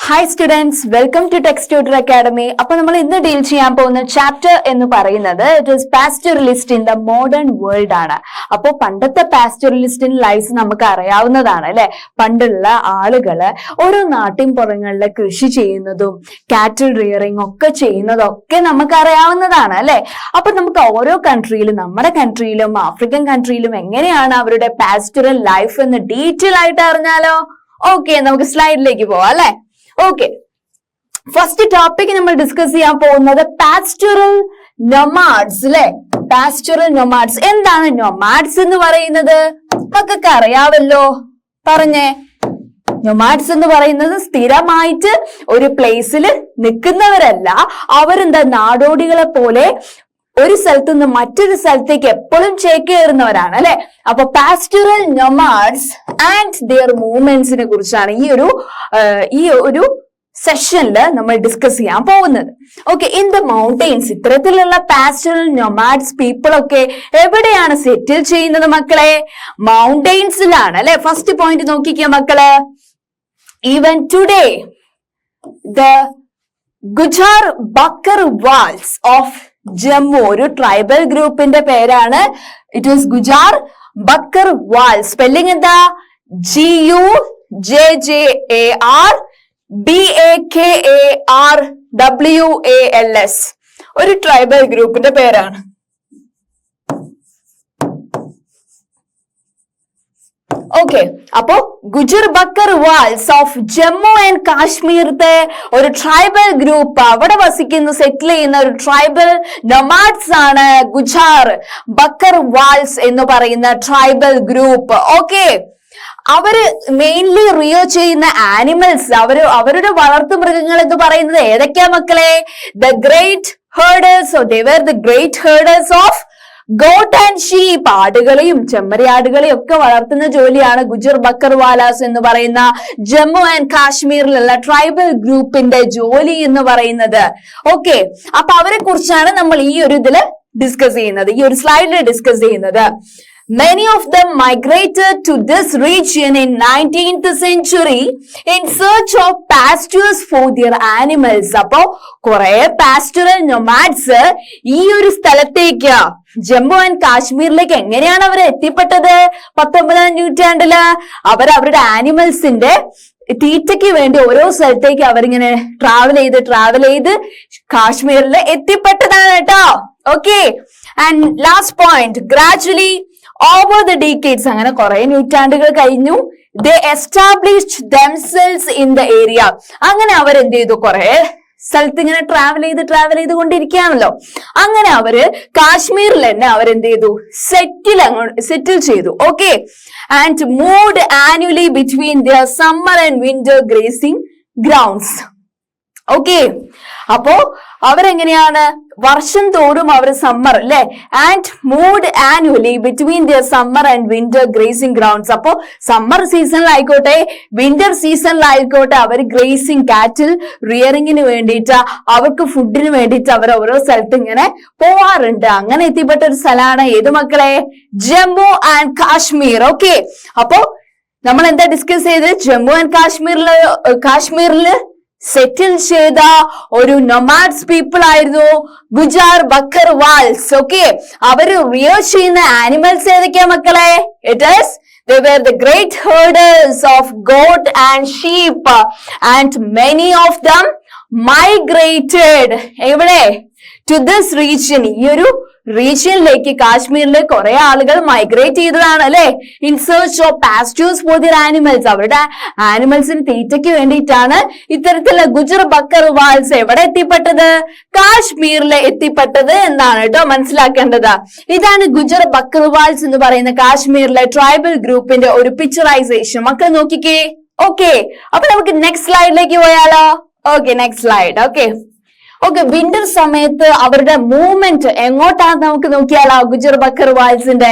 Hi students, welcome to text tutor academy. അപ്പൊ നമ്മൾ ഇന്ന് ഡീൽ ചെയ്യാൻ പോകുന്ന ചാപ്റ്റർ എന്ന് പറയുന്നത് it is pastoralist in the modern world ആണ്. അപ്പോൾ പണ്ടത്തെ പാസ്റ്ററലിസ്റ്റിൻ ലൈഫ് നമുക്ക് അറിയാവുന്നതാണ് അല്ലെ. പണ്ടുള്ള ആളുകള് ഓരോ നാട്ടിൻപുറങ്ങളില് കൃഷി ചെയ്യുന്നതും കാറ്റിൽ റിയറിംഗ് ഒക്കെ ചെയ്യുന്നതൊക്കെ നമുക്ക് അറിയാവുന്നതാണ് അല്ലെ. അപ്പൊ നമുക്ക് ഓരോ കൺട്രിയിലും, നമ്മുടെ കൺട്രിയിലും ആഫ്രിക്കൻ കൺട്രിയിലും എങ്ങനെയാണ് അവരുടെ പാസ്റ്ററൽ ലൈഫ് എന്ന് ഡീറ്റെയിൽ ആയിട്ട് അറിഞ്ഞാലോ? ഓക്കെ, നമുക്ക് സ്ലൈഡിലേക്ക് പോവാം അല്ലെ. ഓക്കെ, ഫസ്റ്റ് ടോപ്പിക് നമ്മൾ ഡിസ്കസ് ചെയ്യാൻ പോകുന്നത് പാസ്റ്ററൽ നൊമാഡ്സ് അല്ലെ. പാസ്റ്ററൽ നൊമാഡ്സ് എന്താണ് നൊമാഡ്സ് എന്ന് പറയുന്നത്? മക്കൾക്ക് അറിയാവല്ലോ, പറഞ്ഞേ. നൊമാഡ്സ് എന്ന് പറയുന്നത് സ്ഥിരമായിട്ട് ഒരു പ്ലേസിൽ നിൽക്കുന്നവരല്ല. അവരെന്താ നാടോടികളെ പോലെ ഒരു സ്ഥലത്ത് നിന്ന് മറ്റൊരു സ്ഥലത്തേക്ക് എപ്പോഴും ചേക്കേറുന്നവരാണ് അല്ലെ. അപ്പൊ പാസ്റ്ററൽ നൊമാഡ്സ് ആൻഡ് ദിയർ മൂവ്മെന്റ്സിനെ കുറിച്ചാണ് ഈ ഒരു സെഷനിൽ നമ്മൾ ഡിസ്കസ് ചെയ്യാൻ പോകുന്നത്. ഓക്കെ, ഇൻ ദ മൗണ്ടെയിൻസ് ഇത്തരത്തിലുള്ള പാസ്റ്ററൽ നൊമാഡ്സ് പീപ്പിൾ ഒക്കെ എവിടെയാണ് സെറ്റിൽ ചെയ്യുന്നത് മക്കളെ? മൗണ്ടെയിൻസിലാണ് അല്ലെ. ഫസ്റ്റ് പോയിന്റ് നോക്കിക്കോ മക്കള്. Even today the Gujjar Bakarwals of Jammu, ഒരു ട്രൈബൽ ഗ്രൂപ്പിന്റെ പേരാണ്. It is Gujjar Bakarwal. Spelling എന്താ? GUJJARBAKARWALS. ഒരു ട്രൈബൽ ഗ്രൂപ്പിന്റെ പേരാണ്. ഓക്കെ, അപ്പോ Gujjar Bakarwals of Jammu and കാശ്മീരത്തെ ഒരു ട്രൈബൽ ഗ്രൂപ്പ്, അവിടെ വസിക്കുന്ന സെറ്റിൽ ചെയ്യുന്ന ഒരു ട്രൈബൽ നൊമാഡ്സ് ആണ് ഗുജാർ ബക്കർ വാൾസ് എന്ന് പറയുന്ന ട്രൈബൽ ഗ്രൂപ്പ്. ഓക്കെ, അവര് മെയിൻലി റിയോ ചെയ്യുന്ന ആനിമൽസ്, അവരുടെ വളർത്തു മൃഗങ്ങൾ എന്ന് പറയുന്നത് ഏതൊക്കെയാ മക്കളെ? The great herders. They were the great herders of goat and sheep. ആടുകളെയും ചെമ്മരിയാടുകളെയും ഒക്കെ വളർത്തുന്ന ജോലിയാണ് ഗുജർ ബക്കർ വാലാസ് എന്ന് പറയുന്ന ജമ്മു ആൻഡ് കാശ്മീരിലുള്ള ട്രൈബൽ ഗ്രൂപ്പിന്റെ ജോലി എന്ന് പറയുന്നത്. ഓക്കെ, അപ്പൊ അവരെ കുറിച്ചാണ് നമ്മൾ ഈ ഒരു ഇതില് ഡിസ്കസ് ചെയ്യുന്നത്, ഈ ഒരു സ്ലൈഡിൽ ഡിസ്കസ് ചെയ്യുന്നത്. Many of them migrated to this region in 19th century in search of pastures for their animals. അപ്പോ കുറെ പാസ്റ്ററൽ നൊമാഡ്സ് ഈ ഒരു സ്ഥലത്തേക്ക്, ജമ്മു ആൻഡ് കാശ്മീരിലേക്ക് എങ്ങനെയാണ് അവർ എത്തിപ്പെട്ടത്? 19ാം നൂറ്റാണ്ടില് അവരുടെ ആനിമൽസിന്റെ തീറ്റയ്ക്ക് വേണ്ടി ഓരോ സ്ഥലത്തേക്ക് അവരിങ്ങനെ ട്രാവൽ ചെയ്ത് കാശ്മീരിൽ എത്തിപ്പെട്ടതാണ് കേട്ടോ. Okay, and last point, gradually over the decades, അങ്ങനെ കുറെ നൂറ്റാണ്ടുകൾ കഴിഞ്ഞു, they established themselves in the area. അങ്ങനെ അവരെന്ത് ചെയ്തു? കുറെ സ്ഥലത്ത് ഇങ്ങനെ ട്രാവൽ ചെയ്ത് കൊണ്ടിരിക്കുകയാണല്ലോ. അങ്ങനെ അവര് കാശ്മീരിൽ തന്നെ അവരെന്ത് ചെയ്തു? സെറ്റിൽ ചെയ്തു. Okay, and moved annually between their summer and winter grazing grounds. Okay, അപ്പോ അവരെങ്ങനെയാണ്? വർഷം തോറും അവർ സമ്മർ അല്ലെ, and moved annually between their summer and winter grazing grounds. അപ്പോ സമ്മർ സീസണിലായിക്കോട്ടെ വിന്റർ സീസണിലായിക്കോട്ടെ അവർ ഗ്രേസിംഗ്, കാറ്റിൽ റിയറിംഗിന് വേണ്ടിയിട്ട്, അവർക്ക് ഫുഡിന് വേണ്ടിയിട്ട് അവർ ഓരോ സ്ഥലത്ത് ഇങ്ങനെ പോവാറുണ്ട്. അങ്ങനെ എത്തിപ്പെട്ട ഒരു സ്ഥലമാണ് ഏത് മക്കളെ? ജമ്മു ആൻഡ് കാശ്മീർ. ഓക്കെ, അപ്പോ നമ്മൾ എന്താ ഡിസ്കസ് ചെയ്ത്? ജമ്മു ആൻഡ് കാശ്മീരില് സെറ്റിൽ ചെയ്ത ഒരു നൊമാഡ്സ് പീപ്പിൾ ആയിരുന്നു ഗുജാർ ബക്കർ വാൾസ്. ഓക്കെ, അവര് റിയർ ചെയ്യുന്ന ആനിമൽസ് ഏതൊക്കെയാ മക്കളെ? It is they were the great herders of goat and sheep and many of them migrated എവിടെ? to this region. ഈ ഒരു റീജിയനിലേക്ക്, കാശ്മീരിലെ കുറെ ആളുകൾ മൈഗ്രേറ്റ് ചെയ്തതാണ് അല്ലെ. In search of pastures for their animals. അവരുടെ ആനിമൽസിന് തീറ്റയ്ക്ക് വേണ്ടിയിട്ടാണ് ഇത്തരത്തിലുള്ള ഗുജർ ബക്കർ വാൾസ് എവിടെ എത്തിപ്പെട്ടത്? കാശ്മീരിൽ എത്തിപ്പെട്ടത് എന്നാണ് കേട്ടോ മനസ്സിലാക്കേണ്ടത്. ഇതാണ് ഗുജർ ബക്കർ വാൾസ് എന്ന് പറയുന്ന കാശ്മീരിലെ ട്രൈബൽ ഗ്രൂപ്പിന്റെ ഒരു പിക്ചറൈസേഷൻ. മക്കൾ നോക്കിക്കേ. ഓക്കെ, അപ്പൊ നമുക്ക് നെക്സ്റ്റ് സ്ലൈഡിലേക്ക് പോയാലോ? Okay, next slide. Okay, winter സമയത്ത് അവരുടെ മൂവ്മെന്റ് എങ്ങോട്ടാന്ന് നമുക്ക് നോക്കിയാലോ? Gujjar Backer വാൾസിന്റെ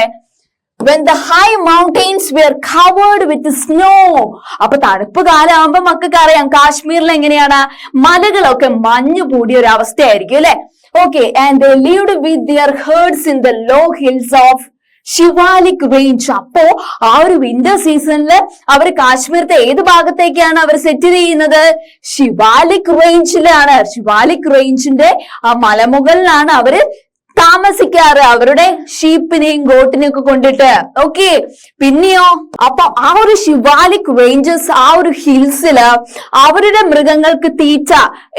when the high mountains were covered with snow. അപ്പൊ തണുപ്പ് കാലമാകുമ്പോ മക്കൾക്ക് അറിയാം കാശ്മീരിൽ എങ്ങനെയാണ്? മലകളൊക്കെ മഞ്ഞു കൂടിയ ഒരു അവസ്ഥയായിരിക്കും അല്ലെ. Okay, and they lived with their herds in the low hills of Shivalik range. അപ്പോ ആ ഒരു വിന്റർ സീസണില് അവർ കാശ്മീരത്തെ ഏത് ഭാഗത്തേക്കാണ് അവർ സെറ്റിൽ ചെയ്യുന്നത്? ശിവാലിക് റേഞ്ചിലാണ്. ശിവാലിക് റേഞ്ചിന്റെ ആ മലമുകളിലാണ് അവര് താമസിക്കാറ്, അവരുടെ ഷീപ്പിനെയും ഗോട്ടിനെയും ഒക്കെ കൊണ്ടിട്ട്. ഓക്കെ, പിന്നെയോ അപ്പൊ ആ ഒരു ശിവാലിക് റേഞ്ചസ്, ആ ഒരു ഹിൽസില് അവരുടെ മൃഗങ്ങൾക്ക് തീറ്റ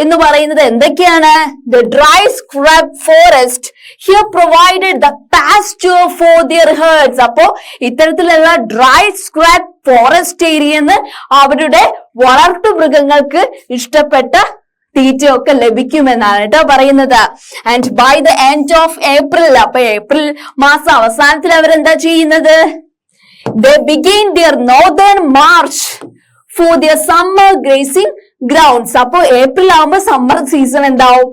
എന്ന് പറയുന്നത് എന്തൊക്കെയാണ്? The dry scrub forest here provided the pasture for their herds. അപ്പോ ഇത്തരത്തിലുള്ള ഡ്രൈ സ്ക്രബ് ഫോറസ്റ്റ് ഏരിയന്ന് അവരുടെ വളർത്തു മൃഗങ്ങൾക്ക് ഇഷ്ടപ്പെട്ട തീറ്റയൊക്കെ ലഭിക്കുമെന്നാണ് കേട്ടോ പറയുന്നത്. And by the end of April, അപ്പൊ ഏപ്രിൽ മാസം അവസാനത്തിൽ അവരെന്താ ചെയ്യുന്നത്? They begin their northern march for their summer grazing grounds. അപ്പൊ ഏപ്രിൽ ആവുമ്പോ സമ്മർ സീസൺ എന്താവും?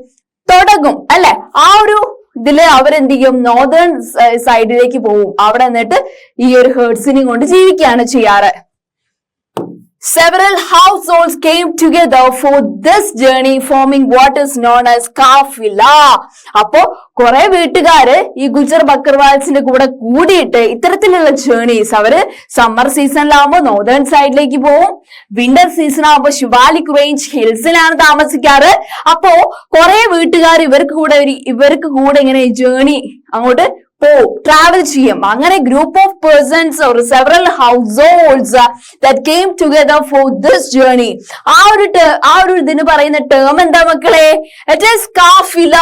തുടങ്ങും അല്ലെ? ആ ഒരു ഇതില് അവരെന്ത് ചെയ്യും? നോർത്തേൺ സൈഡിലേക്ക് പോവും. അവിടെ നിന്നിട്ട് ഈ ഒരു ഹേർഡ്സിനെയും കൊണ്ട് ജീവിക്കുകയാണ് ചെയ്യാറ്. Several households came together for this journey, forming what is known as kafila. അപ്പോ കുറെ വീട്ടുകാര് ഈ ഗുജർ ബക്കർവാൽസിന്റെ കൂടെ കൂടിയിട്ട് ഇത്തരത്തിലുള്ള ജേർണീസ് അവര് സമ്മർ സീസണിലാവുമ്പോ നോർത്തേൺ സൈഡിലേക്ക് പോവും, വിന്റർ സീസൺ ആവുമ്പോ ശിവാലിക് റേഞ്ച് ഹിൽസിലാണ് താമസിക്കാറ്. അപ്പോ കുറെ വീട്ടുകാർ ഇവർക്ക് കൂടെ ഇങ്ങനെ ജേർണി അങ്ങോട്ട് ട്രാവൽ ചെയ്യും. അങ്ങനെ group of persons or several households that came together for this journey. ആ ഒരു ഇതിന് പറയുന്ന ടേം എന്താ മക്കളെ? It is kafila,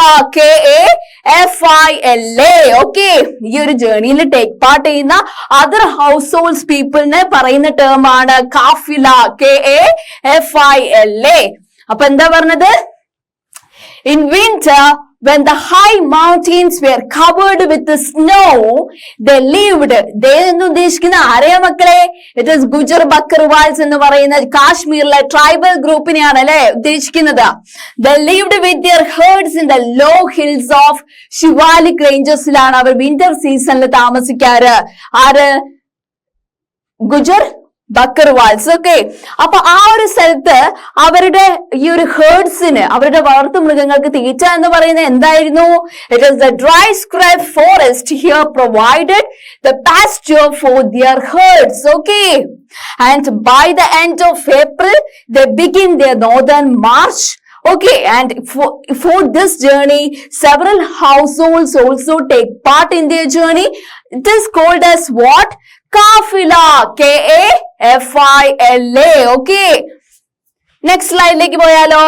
KAFILA. Okay, ഈ ഒരു ജേർണിയിൽ ടേക്ക് പാർട്ട് ചെയ്യുന്ന അതർ ഹൗസ് ഹോൾഡ്സ് പീപ്പിളിനെ പറയുന്ന ടേം ആണ് കാഫില, KAFILA. അപ്പൊ എന്താ പറഞ്ഞത്? In winter, when the high mountains were covered with the snow, they lived. They എന്ന് ഉദ്ദേശിക്കുന്ന ആരെയാ മക്കളെ? It is ഗുജർ ബക്കർവാൽസ് എന്ന് പറയുന്ന കാശ്മീരിലെ ട്രൈബൽ ഗ്രൂപ്പിനെയാണ് അല്ലെ ഉദ്ദേശിക്കുന്നത്. They lived with their herds in the low hills of Shivalik റേഞ്ചസിലാണ് അവർ വിന്റർ സീസണിൽ താമസിക്കാറ്. ആര്? ഗുജർ ബക്കർവാൽസ്. ഓക്കെ, അപ്പൊ ആ ഒരു സ്ഥലത്ത് അവരുടെ ഈ ഒരു ഹേർഡ്സിന്, അവരുടെ വളർത്തു മൃഗങ്ങൾക്ക് തീറ്റ എന്ന് പറയുന്നത് എന്തായിരുന്നു? It is the dry scrub forest here provided the pasture for their herds. Okay, and by the end of April they begin their northern march. Okay, and for this journey, several households also take part in their journey. It is called as what? Kafila, KAFILA. Okay, next slide ലേക്ക് പോയാലോ?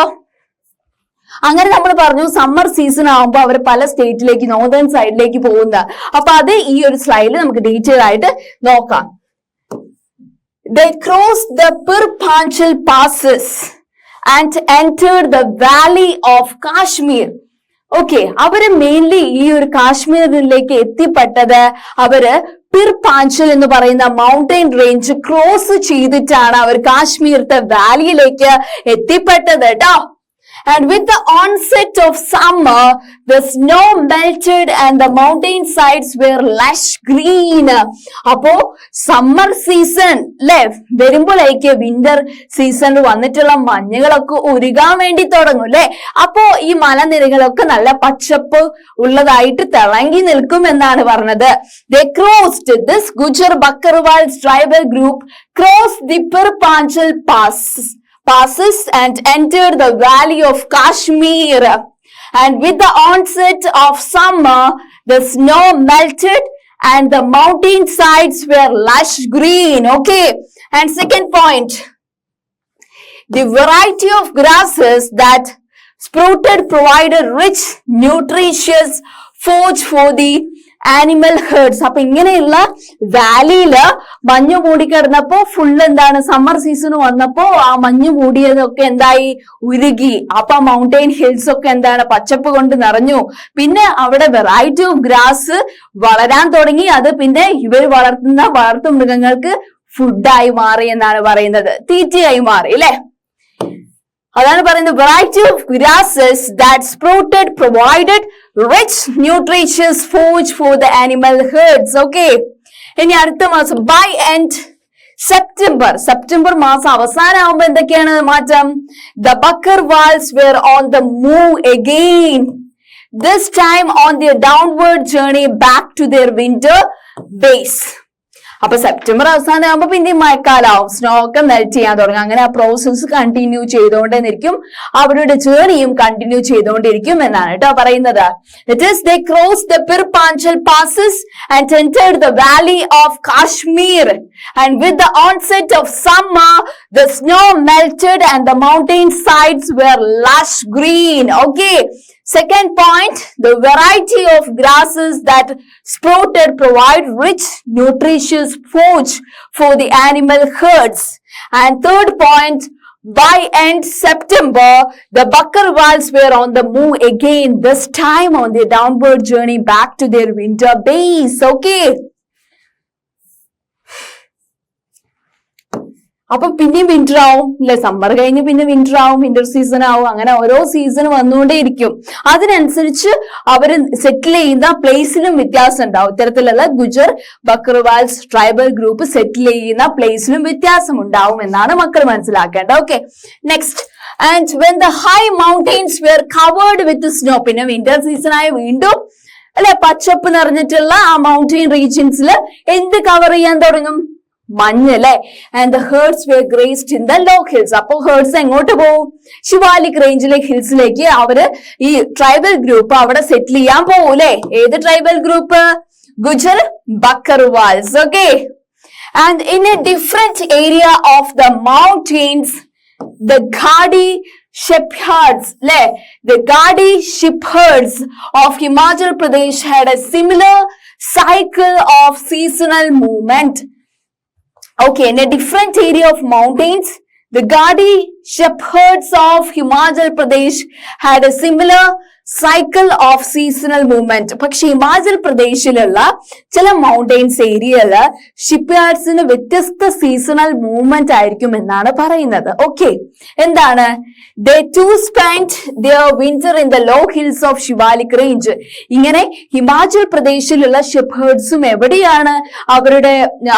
അങ്ങനെ നമ്മൾ പറഞ്ഞു summer season ആവുമ്പോൾ അവർ പല സ്റ്റേറ്റിലേക്ക്, northern സൈഡിലേക്ക് പോകുന്ന. അപ്പൊ അത് ഈ ഒരു സ്ലൈഡിൽ നമുക്ക് ഡീറ്റെയിൽ ആയിട്ട് നോക്കാം. They crossed the Pir-Panchal passes and entered the valley of Kashmir. Okay, അവര് മെയിൻലി ഈ ഒരു കാശ്മീരിലേക്ക് എത്തിപ്പെട്ടത് അവര് പിർ-പാഞ്ചൽ എന്ന് പറയുന്ന മൗണ്ടൻ റേഞ്ച് ക്രോസ് ചെയ്തിട്ടാണ് അവർ കാശ്മീരത്തെ വാലിയിലേക്ക് എത്തിപ്പെട്ടത് കേട്ടോ. And with the onset of summer, the snow melted and the mountain sides were lush green. അപ്പോ സമ്മർ സീസൺ അല്ലെ വരുമ്പോഴേക്ക് വിന്റർ സീസണിൽ വന്നിട്ടുള്ള മഞ്ഞുകളൊക്കെ ഉരുകാൻ വേണ്ടി തുടങ്ങും അല്ലെ. അപ്പോ ഈ മലനിരകളൊക്കെ നല്ല പച്ചപ്പ് ഉള്ളതായിട്ട് തിളങ്ങി നിൽക്കും എന്നാണ് പറഞ്ഞത്. They crossed this Gujar Bakarwal's tribal group crossed the Pir-Panchal passes and entered the valley of Kashmir. And with the onset of summer, the snow melted and the mountain sides were lush green. Okay, and second point, the variety of grasses that sprouted provided rich, nutritious food for the animal herds. അപ്പൊ ഇങ്ങനെയുള്ള വാലിയില് മഞ്ഞു മൂടിക്കിടന്നപ്പോ full എന്താണ്, summer season വന്നപ്പോ ആ മഞ്ഞു മൂടിയതൊക്കെ എന്തായി? ഉരുകി. അപ്പൊ മൗണ്ടൈൻ ഹിൽസ് ഒക്കെ എന്താണ്, പച്ചപ്പ് കൊണ്ട് നിറഞ്ഞു. പിന്നെ അവിടെ വെറൈറ്റി ഓഫ് ഗ്രാസ് വളരാൻ തുടങ്ങി. അത് പിന്നെ ഇവർ വളർത്തു മൃഗങ്ങൾക്ക് ഫുഡായി മാറി എന്നാണ് പറയുന്നത്, തീറ്റയായി മാറി അല്ലെ. അതാണ് പറയുന്നത് variety of grasses that sprouted provided rich nutritious food for the animal herds. Okay, ഇനി അടുത്ത മാസം ബൈ എൻഡ് സെപ്റ്റംബർ മാസം അവസാനമാകുമ്പോ എന്തൊക്കെയാണ് മാറ്റം? The Bakarwals were on the move again, this time on their downward journey back to their winter base. അപ്പൊ September അവസാനം ആകുമ്പോ പിന്നെ മഴക്കാലാവും, സ്നോ ഒക്കെ മെൽറ്റ് ചെയ്യാൻ തുടങ്ങും. അങ്ങനെ ആ പ്രോസസ്സ് കണ്ടിന്യൂ ചെയ്തുകൊണ്ടേയിരിക്കും, അവരുടെ ജേർണിയും കണ്ടിന്യൂ ചെയ്തുകൊണ്ടിരിക്കും എന്നാണ് കേട്ടോ പറയുന്നത്. It is they crossed the Pir-Panchal passes and entered the valley of Kashmir, and with the onset of summer the snow melted and the mountain sides were lush green. Okay, second point, the variety of grasses that sprouted provide rich nutritious food for the animal herds. And third point, by end September the Bakkarwals were on the move again, this time on their downward journey back to their winter base. Okay, അപ്പൊ പിന്നെയും winter ആവും അല്ലെ, summer കഴിഞ്ഞ് പിന്നെ winter ആവും, winter season ആവും, അങ്ങനെ ഓരോ സീസൺ വന്നുകൊണ്ടേയിരിക്കും. അതിനനുസരിച്ച് അവര് സെറ്റിൽ ചെയ്യുന്ന പ്ലേസിലും വ്യത്യാസം ഉണ്ടാവും. ഇത്തരത്തിലുള്ള Gujjar Bakarwals tribal group settle ചെയ്യുന്ന പ്ലേസിലും വ്യത്യാസം ഉണ്ടാവും എന്നാണ് മക്കൾ മനസ്സിലാക്കേണ്ടത്. Okay, next, and when the high mountains were covered with snow, പിന്നെ വിന്റർ സീസൺ ആയ വീണ്ടും അല്ലെ പച്ചപ്പ് നിറഞ്ഞിട്ടുള്ള ആ മൗണ്ടെയിൻ റീജിയൻസിൽ എന്ത് കവർ ചെയ്യാൻ തുടങ്ങും? മഞ്ഞ് അല്ലെ. And the herds were grazed in the low hills. അപ്പൊ ഹേർഡ്സ് എങ്ങോട്ട് പോകും? ശിവാലിക് റേഞ്ചിലെ ഹിൽസിലേക്ക് അവര് ഈ ട്രൈബൽ ഗ്രൂപ്പ് അവിടെ സെറ്റിൽ ചെയ്യാൻ പോകും അല്ലെ. ഏത് tribal group? Gujjar Bakarwals. Okay, and in a different area of the mountains the Gadi shepherds, the Gadi shepherds of Himachal Pradesh had a similar cycle of seasonal movement. Okay, in a different area of mountains, the Gadi shepherds of Himachal Pradesh had a similar cycle of seasonal movement. പക്ഷെ ഹിമാചൽ പ്രദേശിലുള്ള ചില mountains ഏരിയയില് ഷിപ്പ്യാർഡ്സിന് വ്യത്യസ്ത seasonal movement ആയിരിക്കും എന്നാണ് പറയുന്നത്. Okay, എന്താണ്? They too spent their winter in the low hills of Shivalik range. ഇങ്ങനെ ഹിമാചൽ പ്രദേശിലുള്ള ഷിപ്പ്യാർഡ്സും എവിടെയാണ് അവരുടെ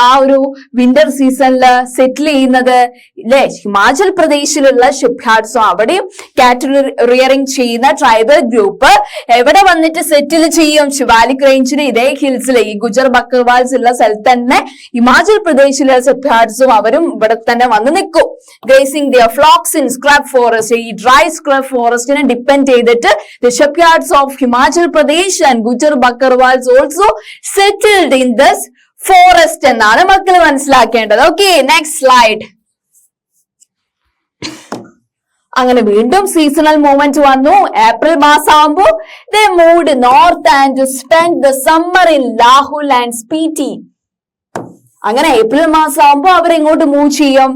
ആ ഒരു വിന്റർ സീസണില് സെറ്റിൽ ചെയ്യുന്നത്? അല്ലെ, ഹിമാചൽ പ്രദേശിലുള്ള ഷിപ്പ്യാർഡ്സും അവിടെയും കാറ്റൽ റിയറിംഗ് ചെയ്യുന്ന ട്രൈബൽ ഗ്രൂപ്പ് എവിടെ വന്നിട്ട് സെറ്റിൽ ചെയ്യും? ശിവാലിക് റേഞ്ചിന് ഇതേ ഹിൽസിലെ ഈ ഗുജർ ബക്കർവാൽസ് ഉള്ള സ്ഥലത്ത് തന്നെ ഹിമാചൽ പ്രദേശിലെ ഷിപ്പ്യാർഡ്സും അവരും ഇവിടെ തന്നെ വന്ന് നിൽക്കും. Grazing their flocks in scrub forest. ഈ ഡ്രൈ സ്ക്രബ് ഫോറസ്റ്റിനെ ഡിപ്പെൻഡ് ചെയ്തിട്ട് the shepherds of Himachal Pradesh and Gujjar Bakarwals also settled in this forest എന്നാണ് മക്കൾ മനസ്സിലാക്കേണ്ടത്. Okay, next slide. അങ്ങനെ വീണ്ടും സീസണൽ മൂവ്മെന്റ് വന്നു. ഏപ്രിൽ മാസം ആകുമ്പോ they moved north and spent the summer in Lahul and Spiti. അങ്ങനെ ഏപ്രിൽ മാസം ആകുമ്പോ അവർ എങ്ങോട്ട് മൂവ് ചെയ്യും?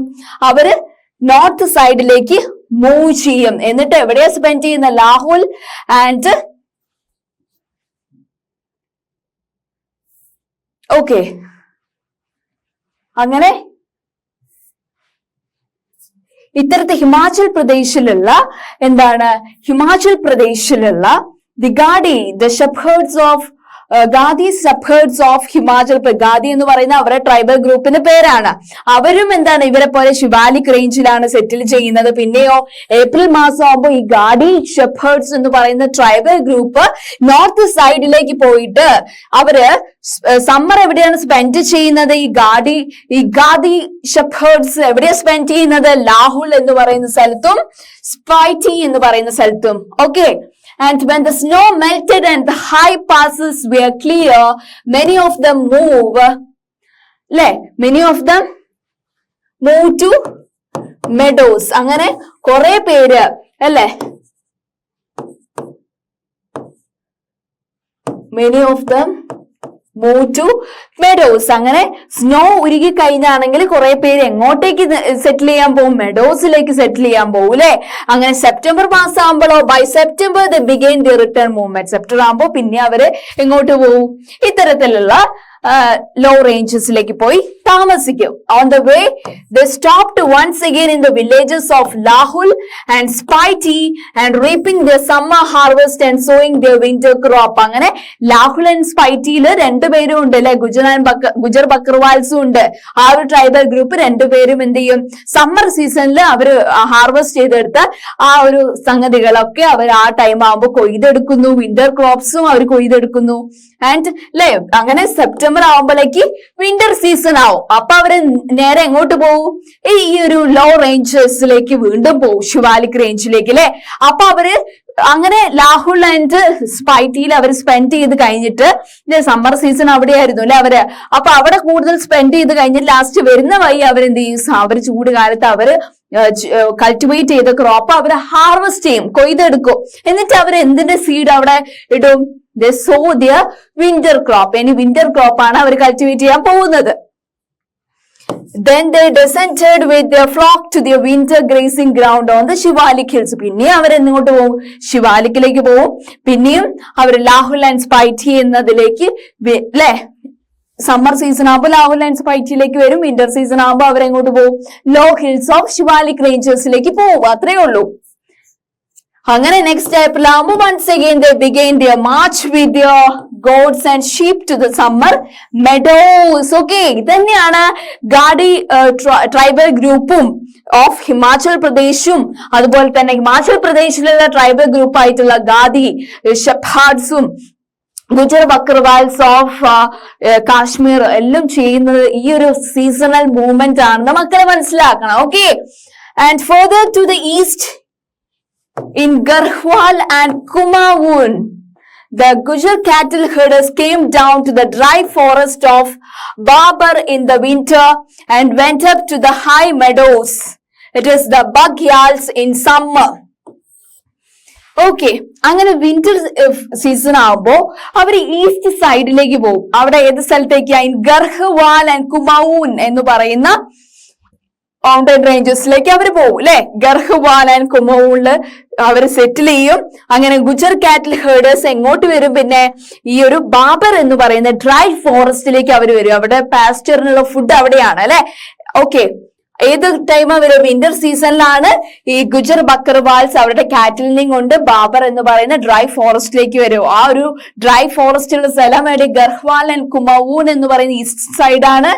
അവര് നോർത്ത് സൈഡിലേക്ക് മൂവ് ചെയ്യും. എന്നിട്ട് എവിടെയാ സ്പെൻഡ് ചെയ്യുന്ന? ലാഹുൽ ആൻഡ് ഓക്കെ, അങ്ങനെ ഇത്തരത്തിൽ ഹിമാചൽ പ്രദേശിലുള്ള എന്താണ്? ഹിമാചൽ പ്രദേശിലുള്ള the Gaddi, the shepherds of Gaddi shepherds of Himachal Pradesh. Gaddi എന്ന് പറയുന്ന അവരുടെ ട്രൈബൽ ഗ്രൂപ്പിന്റെ പേരാണ്. അവരും എന്താണ്? ഇവരെ പോലെ ശിവാലിക് റേഞ്ചിലാണ് സെറ്റിൽ ചെയ്യുന്നത്. പിന്നെയോ ഏപ്രിൽ മാസം ആകുമ്പോൾ ഈ ഗാഡി ഷെപ്പേർഡ്സ് എന്ന് പറയുന്ന ട്രൈബൽ ഗ്രൂപ്പ് നോർത്ത് സൈഡിലേക്ക് പോയിട്ട് അവര് സമ്മർ എവിടെയാണ് സ്പെൻഡ് ചെയ്യുന്നത്? ഈ ഗാദി ഷെപ്പേർഡ്സ് എവിടെയാ സ്പെൻഡ് ചെയ്യുന്നത്? ലാഹുൽ എന്ന് പറയുന്ന സ്ഥലത്തും സ്പൈറ്റി എന്ന് പറയുന്ന സ്ഥലത്തും. Okay, and when the snow melted and the high passes were clear, many of them move to meadows. അങ്ങനെ കുറെ പേര് അല്ലെ, many of them move to meadows. അങ്ങനെ സ്നോ ഉരുകി കഴിഞ്ഞാണെങ്കിൽ കുറെ പേര് എങ്ങോട്ടേക്ക് സെറ്റിൽ ചെയ്യാൻ പോകും? മെഡോസിലേക്ക് സെറ്റിൽ ചെയ്യാൻ പോകും അല്ലെ. അങ്ങനെ സെപ്റ്റംബർ മാസം ആകുമ്പോഴോ by September they began the return movement. September ആകുമ്പോൾ പിന്നെ അവര് എങ്ങോട്ട് പോകും? ഇത്തരത്തിലുള്ള low rangesലേക്ക് പോയി താമസിക്കും. On the way, they stopped once again in the villages of Lahul and Spiti and reaping their summer harvest and sowing their winter crop. അങ്ങനെ Lahaul and സ്പൈറ്റിയില് രണ്ടുപേരും ഉണ്ട് അല്ലെ, ഗുജർ ബക്കർവാൽസും ഉണ്ട്. ആ ഒരു ട്രൈബൽ ഗ്രൂപ്പ് രണ്ടുപേരും എന്ത് ചെയ്യും? സമ്മർ സീസണിൽ അവര് ഹാർവെസ്റ്റ് ചെയ്തെടുത്ത ആ ഒരു സംഗതികളൊക്കെ അവർ ആ ടൈം ആകുമ്പോൾ കൊയ്തെടുക്കുന്നു. Winter ക്രോപ്സും our കൊയ്തെടുക്കുന്നു. ആൻഡ് അല്ലെ, അങ്ങനെ സെപ്റ്റംബർ സെപ്റ്റംബർ ആവുമ്പോഴേക്ക് വിന്റർ സീസൺ ആവും. അപ്പൊ അവര് നേരെ എങ്ങോട്ട് പോകും? ഈ ഒരു ലോ റേഞ്ചസിലേക്ക് വീണ്ടും പോകും, ശിവാലിക് റേഞ്ചിലേക്ക് അല്ലെ. അപ്പൊ അവര് അങ്ങനെ ലാഹുൽ ആൻഡ് സ്പൈറ്റിയിൽ അവർ സ്പെൻഡ് ചെയ്ത് കഴിഞ്ഞിട്ട്, സമ്മർ സീസൺ അവിടെയായിരുന്നു അല്ലെ അവര്. അപ്പൊ അവിടെ കൂടുതൽ സ്പെൻഡ് ചെയ്ത് കഴിഞ്ഞിട്ട് ലാസ്റ്റ് വരുന്ന വഴി അവരെന്ത് ചെയ്യും? അവര് ചൂട് കാലത്ത് അവര് കൾട്ടിവേറ്റ് ചെയ്ത ക്രോപ്പ് അവര് ഹാർവെസ്റ്റ് ചെയ്യും, കൊയ്തെടുക്കും. എന്നിട്ട് അവർ എന്തിന്റെ സീഡ് അവിടെ ഇടും? They sow their winter crop. ഇനി വിന്റർ ക്രോപ്പ് ആണ് അവർ കൾട്ടിവേറ്റ് ചെയ്യാൻ പോകുന്നത്. Then they descended with their flock to their winter grazing ground on the Shivalik hills. പിന്നെയും അവരെങ്ങോട്ട് പോകും? ശിവാലിക്കിലേക്ക് പോകും. പിന്നെയും അവർ ലാഹുൽ ആൻഡ് സ്പൈറ്റി എന്നതിലേക്ക് അല്ലെ, സമ്മർ സീസൺ ആകുമ്പോൾ ലാഹുൽ ആൻഡ് സ്പൈറ്റിയിലേക്ക് വരും. വിന്റർ സീസൺ ആകുമ്പോൾ അവരെങ്ങോട്ട് പോകും? ലോ ഹിൽസ് ഓഫ് ശിവാലിക് റേഞ്ചേഴ്സിലേക്ക് പോകും. അത്രേ ഉള്ളൂ. അങ്ങനെ next സ്റ്റെപ്പിലാകുമ്പോൾ once again they began their march with their goats and sheep to the summer meadows. Okay, ഇതന്നെയാണ് ഗാഡി ട്രൈബൽ ഗ്രൂപ്പും ഓഫ് ഹിമാചൽ പ്രദേശും അതുപോലെ തന്നെ ഹിമാചൽ പ്രദേശിലുള്ള ട്രൈബൽ ഗ്രൂപ്പ് ആയിട്ടുള്ള ഗാദി ഷെപ്പാർഡ്സും ഗുജർ ബക്കർവാൽസ് ഓഫ് കാശ്മീർ എല്ലാം ചെയ്യുന്നത് ഈ ഒരു സീസണൽ മൂവ്മെന്റ് ആണെന്ന് മക്കളെ മനസ്സിലാക്കണം. Okay, and further to the east in Garhwal and Kumaon, the Gujar cattle herders came down to the dry forest of Babar in the winter and went up to the high meadows. It is the Bagyals in summer. Okay, അങ്ങനെ winter season ആവുമ്പോ അവര് east സൈഡിലേക്ക് പോകും. അവിടെ ഏത് സ്ഥലത്തേക്ക്? ഗർഹ്വാൽ and Kumaon എന്ന് പറയുന്ന മൗണ്ടൻ റേഞ്ചസിലേക്ക് അവർ പോകും അല്ലെ. ഗർഹ്വാൽ ആൻഡ് കുമൌണില് അവർ സെറ്റിൽ ചെയ്യും. അങ്ങനെ ഗുജർ കാറ്റിൽ ഹേർഡേഴ്സ് എങ്ങോട്ട് വരും? പിന്നെ ഈ ഒരു ബാബർ എന്ന് പറയുന്ന ഡ്രൈ ഫോറസ്റ്റിലേക്ക് അവർ വരും. അവിടെ പാസ്റ്ററിനുള്ള ഫുഡ് അവിടെയാണ് അല്ലെ. ഓക്കെ, ഏത് ടൈം വരും? വിന്റർ സീസണിലാണ് ഈ ഗുജർ ബക്കർവാൽസ് അവരുടെ കാറ്റിലിനെയും കൊണ്ട് ബാബർ എന്ന് പറയുന്ന ഡ്രൈ ഫോറസ്റ്റിലേക്ക് വരും. ആ ഒരു ഡ്രൈ ഫോറസ്റ്റുള്ള സ്ഥലം എവിടെ? ഗർഹ്വാൽ ആൻഡ് കുമൌൻ എന്ന് പറയുന്ന ഈസ്റ്റ് സൈഡാണ്.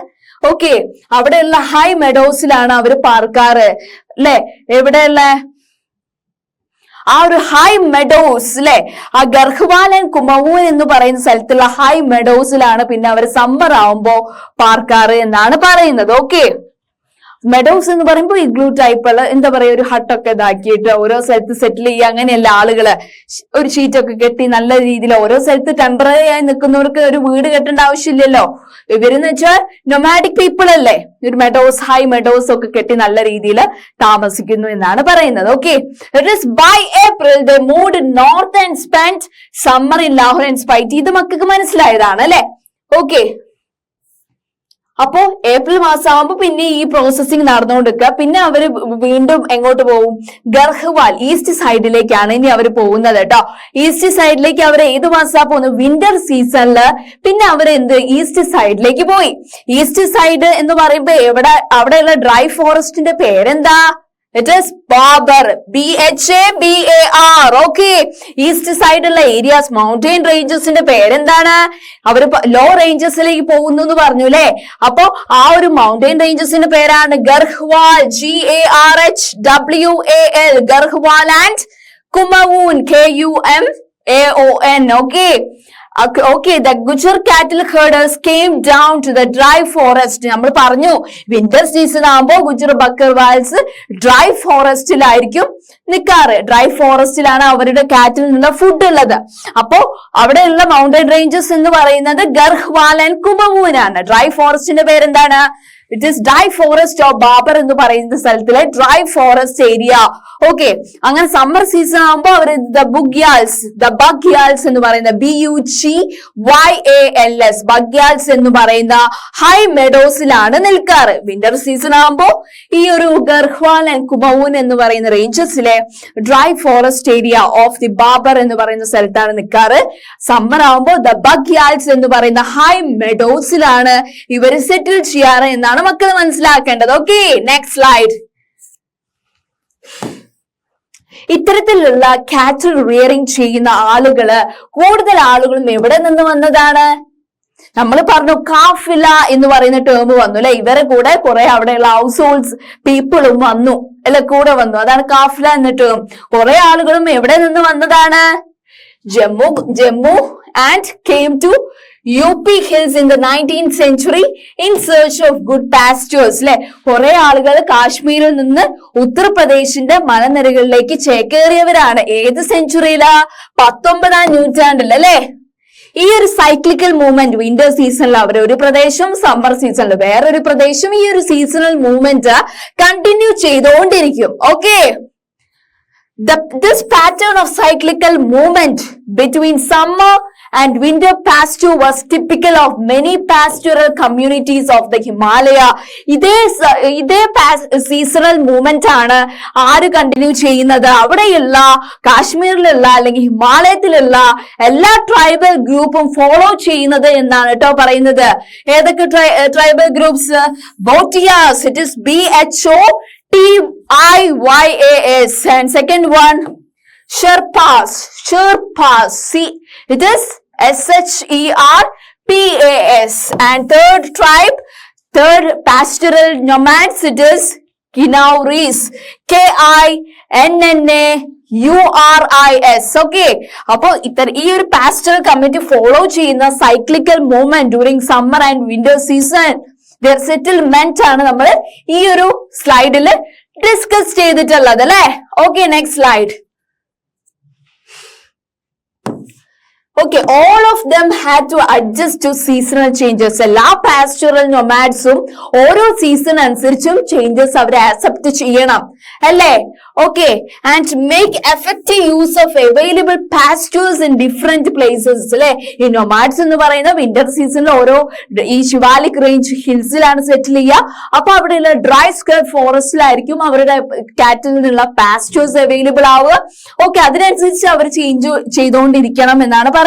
ഓക്കെ, അവിടെയുള്ള ഹൈ മെഡോസിലാണ് അവര് പാർക്കാറ് അല്ലെ. എവിടെയുള്ള ആ ഒരു ഹൈ മെഡോസ് അല്ലെ, ആ ഗർഹ്വാൽ ആൻഡ് കുമൌൻ എന്ന് പറയുന്ന സ്ഥലത്തുള്ള ഹൈ മെഡോസിലാണ് പിന്നെ അവർ സമ്മർ ആവുമ്പോ പാർക്കാറ് എന്നാണ് പറയുന്നത്. ഓക്കെ, മെഡോസ് എന്ന് പറയുമ്പോൾ ഇഗ്ലൂ ടൈപ്പുള്ള എന്താ പറയാ, ഒരു ഹട്ടൊക്കെ ഇതാക്കിയിട്ട് ഓരോ സ്ഥലത്ത് സെറ്റിൽ ചെയ്യുക. അങ്ങനെയല്ല, ആളുകള് ഒരു ഷീറ്റൊക്കെ കെട്ടി നല്ല രീതിയിൽ ഓരോ സ്ഥലത്ത് ടെമ്പററി ആയി നിൽക്കുന്നവർക്ക് ഒരു വീട് കെട്ടേണ്ട ആവശ്യമില്ലല്ലോ. ഇവരെന്ന് വെച്ചാൽ നൊമാഡിക് പീപ്പിൾ അല്ലേ. ഒരു മെഡോസ്, ഹൈ മെഡോസ് ഒക്കെ കെട്ടി നല്ല രീതിയിൽ താമസിക്കുന്നു എന്നാണ് പറയുന്നത്. Okay, it is by April they moved north and spend summer in Lahaul and Spiti. ഇത് മക്കൾക്ക് മനസ്സിലായതാണ് അല്ലെ. ഓക്കെ, അപ്പോ ഏപ്രിൽ മാസം ആകുമ്പോ പിന്നെ ഈ പ്രോസസ്സിംഗ് നടന്നുകൊണ്ടിരിക്കുക. പിന്നെ അവര് വീണ്ടും എങ്ങോട്ട് പോകും? ഗർഹ്വാൽ ഈസ്റ്റ് സൈഡിലേക്കാണ് ഇനി അവർ പോകുന്നത് കേട്ടോ. ഈസ്റ്റ് സൈഡിലേക്ക് അവർ ഏത് മാസാ പോകുന്നത്? വിന്റർ സീസണില്. പിന്നെ അവർ എന്ത് ഈസ്റ്റ് സൈഡിലേക്ക് പോയി. ഈസ്റ്റ് സൈഡ് എന്ന് പറയുമ്പോ അവിടെയുള്ള ഡ്രൈ ഫോറസ്റ്റിന്റെ പേരെന്താ? It is Babar. BHABAR. Okay, east സൈഡുള്ള ഏരിയാസ് മൗണ്ടൈൻ റേഞ്ചസിന്റെ പേരെന്താണ്? അവര് ലോ റേഞ്ചസിലേക്ക് പോകുന്നു എന്ന് പറഞ്ഞു അല്ലെ. അപ്പൊ ആ ഒരു മൗണ്ടൈൻ റേഞ്ചസിന്റെ പേരാണ് Garhwal. GARHWAL. Garhwal and Kumaon. KUMAON. Okay, Okay, the Gujar cattle herders came down to the dry forest. നമ്മൾ പറഞ്ഞു വിന്റർ സീസൺ ആകുമ്പോൾ ഗുജർ ബക്കർവാൽസ് ഡ്രൈ ഫോറസ്റ്റിലായിരിക്കും നിൽക്കാറ്. ഡ്രൈ ഫോറസ്റ്റിലാണ് അവരുടെ കാറ്റിലുള്ള ഫുഡ് ഉള്ളത്. അപ്പോ അവിടെയുള്ള മൗണ്ടൻ റേഞ്ചസ് എന്ന് പറയുന്നത് ഗർഹ്വാൽ ആൻഡ് കുമൌൻ ആണ്. ഡ്രൈ ഫോറസ്റ്റിന്റെ പേരെന്താണ്? It is dry forest of Bhabar എന്ന് പറയുന്ന സ്ഥലത്തിലെ ഡ്രൈ ഫോറസ്റ്റ് ഏരിയ. ഓക്കെ, അങ്ങനെ സമ്മർ സീസൺ ആകുമ്പോൾ അവര് ദ ബഗ്യാൽസ് എന്ന് പറയുന്ന BUGYALS ബഗ്യാൽസ് എന്ന് പറയുന്ന ഹൈ മെഡോസിലാണ് നിൽക്കാറ്. വിന്റർ സീസൺ ആകുമ്പോൾ ഈ ഒരു ഗർഹ്വാൽ ആൻഡ് കുമൌൻ എന്ന് പറയുന്ന റേഞ്ചസിലെ dry forest area of the Bhabar എന്ന് പറയുന്ന സ്ഥലത്താണ് നിൽക്കാറ്. സമ്മർ ആകുമ്പോൾ ദ ബഗ്യാൽസ് എന്ന് പറയുന്ന ഹൈ മെഡോസിലാണ് ഇവർ സെറ്റിൽ ചെയ്യാറ് എന്നാണ് മക്കൾ മനസ്സിലാക്കേണ്ടത്. Okay, next slide. ഇത്തരത്തിലുള്ള കാറ്റൽ റിയറിംഗ് ചെയ്യുന്ന ആളുകള് കൂടുതൽ ആളുകളും എവിടെ നിന്ന് വന്നതാണ്? നമ്മൾ പറഞ്ഞു കാഫില എന്ന് പറയുന്ന ടേം വന്നു അല്ലെ. ഇവരെ കൂടെ കുറെ അവിടെയുള്ള ഹൗസ് ഹോൾഡ്സ് പീപ്പിളും വന്നു അല്ലെ, കൂടെ വന്നു. അതാണ് കാഫില എന്ന ടേം. കുറെ ആളുകളും എവിടെ നിന്ന് വന്നതാണ്? Jammu and came to UP hills in the 19th century in search of good pastures. അല്ലെ, കുറെ ആളുകൾ കാശ്മീരിൽ നിന്ന് ഉത്തർപ്രദേശിന്റെ മലനിരകളിലേക്ക് ചേക്കേറിയവരാണ്. ഏത് സെഞ്ചുറിയിലാ? 19ാം നൂറ്റാണ്ടിൽ അല്ലെ. ഈ ഒരു സൈക്ലിക്കൽ മൂവ്മെന്റ് വിന്റർ സീസണിൽ അവർ ഒരു പ്രദേശം, സമ്മർ സീസണിൽ വേറൊരു പ്രദേശം, ഈ ഒരു സീസണൽ മൂവ്മെന്റ് കണ്ടിന്യൂ ചെയ്തുകൊണ്ടിരിക്കും. Okay, this pattern of cyclical movement between summer and winter pasture was typical of many pastoral communities of the Himalaya. ഇതേ സീസണൽ മൂവ്മെന്റ് ആണ് ആര് കണ്ടിന്യൂ ചെയ്യുന്നത്? അവിടെയുള്ള കാശ്മീരിലുള്ള അല്ലെങ്കിൽ ഹിമാലയത്തിലുള്ള എല്ലാ ട്രൈബൽ ഗ്രൂപ്പും ഫോളോ ചെയ്യുന്നത് എന്നാണ് കേട്ടോ പറയുന്നത്. ഏതൊക്കെ tribal groups? Bhotiyas, it is BHOTIYAS, and second one Sherpas, see, it is SHERPAS, and third pastoral nomads, it is Kinauris, KINNAURIS. Okay, അപ്പൊ ഈ ഒരു പാസ്റ്ററൽ കമ്മിറ്റി ഫോളോ ചെയ്യുന്ന cyclical movement during summer and winter season, their settlement ആണ് നമ്മൾ ഈ ഒരു സ്ലൈഡിൽ discuss ചെയ്തിട്ടുള്ളത് അല്ലെ. Okay, next slide. Okay, all of them had to adjust to seasonal changes. എല്ലാ പാസ്റ്ററൽ നൊമാഡ്സും ഓരോ സീസൺ അനുസരിച്ചും ചേഞ്ചസ് അവരെ ആക്സെപ്റ്റ് ചെയ്യണം അല്ലേ. Okay, and make effective use of available pastors in different places അല്ലെ. ഈ നൊമാഡ്സ് എന്ന് പറയുന്ന വിന്റർ സീസണിൽ ഓരോ ഈ ശിവാലിക് റേഞ്ച് ഹിൽസിലാണ് സെറ്റിൽ ചെയ്യുക. അപ്പൊ അവിടെയുള്ള ഡ്രൈ സ്കേർട്ട് ഫോറസ്റ്റിലായിരിക്കും അവരുടെ കാറ്റിൽ നിന്നുള്ള പാസ്റ്റേഴ്സ് അവൈലബിൾ ആവുക. ഓക്കെ, അതിനനുസരിച്ച് അവർ ചേഞ്ച് ചെയ്തുകൊണ്ടിരിക്കണം എന്നാണ് പറയുന്നത്.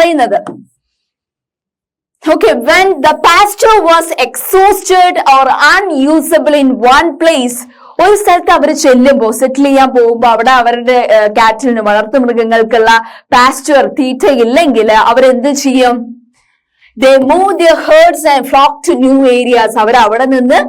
Okay, when the pasture was exhausted or unusable in one place, ഒരു സ്ഥലത്ത് അവർ ചെല്ലുമ്പോൾ സെറ്റിൽ ചെയ്യാൻ പോകുമ്പോൾ അവിടെ അവരുടെ കാറ്റിലിന് വളർത്തു മൃഗങ്ങൾക്കുള്ള പാസ്റ്റർ തീറ്റ ഇല്ലെങ്കിൽ അവരെന്ത് ചെയ്യും? They move their herds and flock to new areas. അവർ അവിടെ നിന്ന്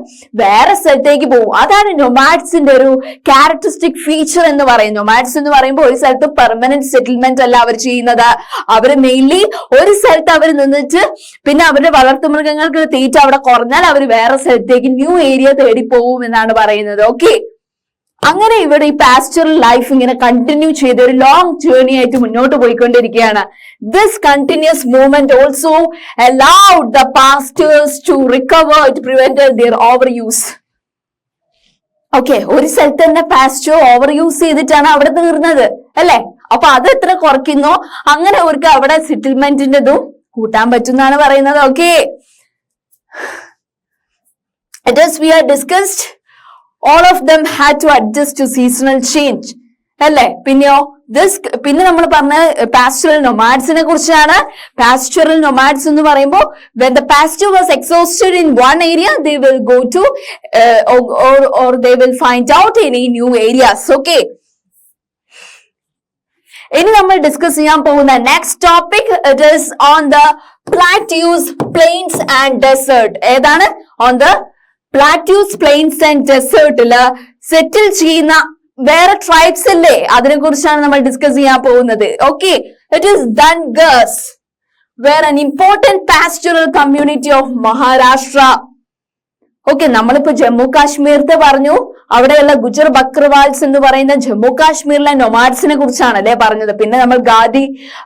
വേറെ സ്ഥലത്തേക്ക് പോകും. അതാണ് നൊമാഡ്സിന്റെ ഒരു ക്യാരക്ടറിസ്റ്റിക് ഫീച്ചർ എന്ന് പറയുന്നത്. നൊമാഡ്സ് എന്ന് പറയുമ്പോൾ ഒരു സ്ഥലത്ത് പെർമനന്റ് സെറ്റിൽമെന്റ് അല്ല അവർ ചെയ്യുന്നത്. അവർ മെയിൻലി ഒരു സ്ഥലത്ത് അവർ നിന്നിട്ട് പിന്നെ അവരുടെ വളർത്തുമൃഗങ്ങൾക്ക് തീറ്റ അവിടെ കുറഞ്ഞാൽ അവർ വേറെ സ്ഥലത്തേക്ക് ന്യൂ ഏരിയ തേടി പോകും എന്നാണ് പറയുന്നത്. ഓക്കെ, അങ്ങനെ ഇവിടെ ഈ പാസ്റ്ററൽ ലൈഫ് ഇങ്ങനെ കണ്ടിന്യൂ ചെയ്ത് ഒരു ലോങ് ജേർണി ആയിട്ട് മുന്നോട്ട് പോയിക്കൊണ്ടിരിക്കുകയാണ്. This continuous movement also allowed the pastors to recover. It prevented their overuse. Okay, ഒരു സ്ഥലത്ത് തന്നെ പാസ്റ്റർ ഓവർ യൂസ് ചെയ്തിട്ടാണ് അവിടെ തീർന്നത് അല്ലെ. അപ്പൊ അത് എത്ര കുറയ്ക്കുന്നോ അങ്ങനെ അവർക്ക് അവിടെ സെറ്റിൽമെന്റിന്റെതും കൂട്ടാൻ പറ്റുന്നാണ് പറയുന്നത്. Okay, it is we are discussed. All of them had to adjust to seasonal change അല്ലെ. പിന്നെ നമ്മൾ പറഞ്ഞ പാസ്റ്ററൽ നൊമാഡ്സിനെ കുറിച്ചാണ്. പാസ്റ്ററൽ നൊമാഡ്സ് എന്ന് പറയുമ്പോൾ when the pasture was exhausted in one area, they will go to or they will find out any new areas. Okay, ഇനി നമ്മൾ discuss ചെയ്യാൻ പോകുന്ന next topic it is on the plateaus, plains and desert. ഏതാണ്? On the plateaus, plains and ഡെസേർട്ടില് settle ചെയ്യുന്ന വേറെ tribes അല്ലേ, അതിനെ കുറിച്ചാണ് നമ്മൾ ഡിസ്കസ് ചെയ്യാൻ പോകുന്നത്. Okay, it is Dhangars were an important pastoral community of Maharashtra. Okay, നമ്മളിപ്പോ ജമ്മു കാശ്മീരത്തെ പറഞ്ഞു, അവിടെയുള്ള ഗുജർ ബക്രവാൽസ് എന്ന് പറയുന്ന ജമ്മു കാശ്മീരിലെ നൊമാഡ്സിനെ കുറിച്ചാണ് അല്ലെ പറഞ്ഞത്. പിന്നെ നമ്മൾ ഗാദി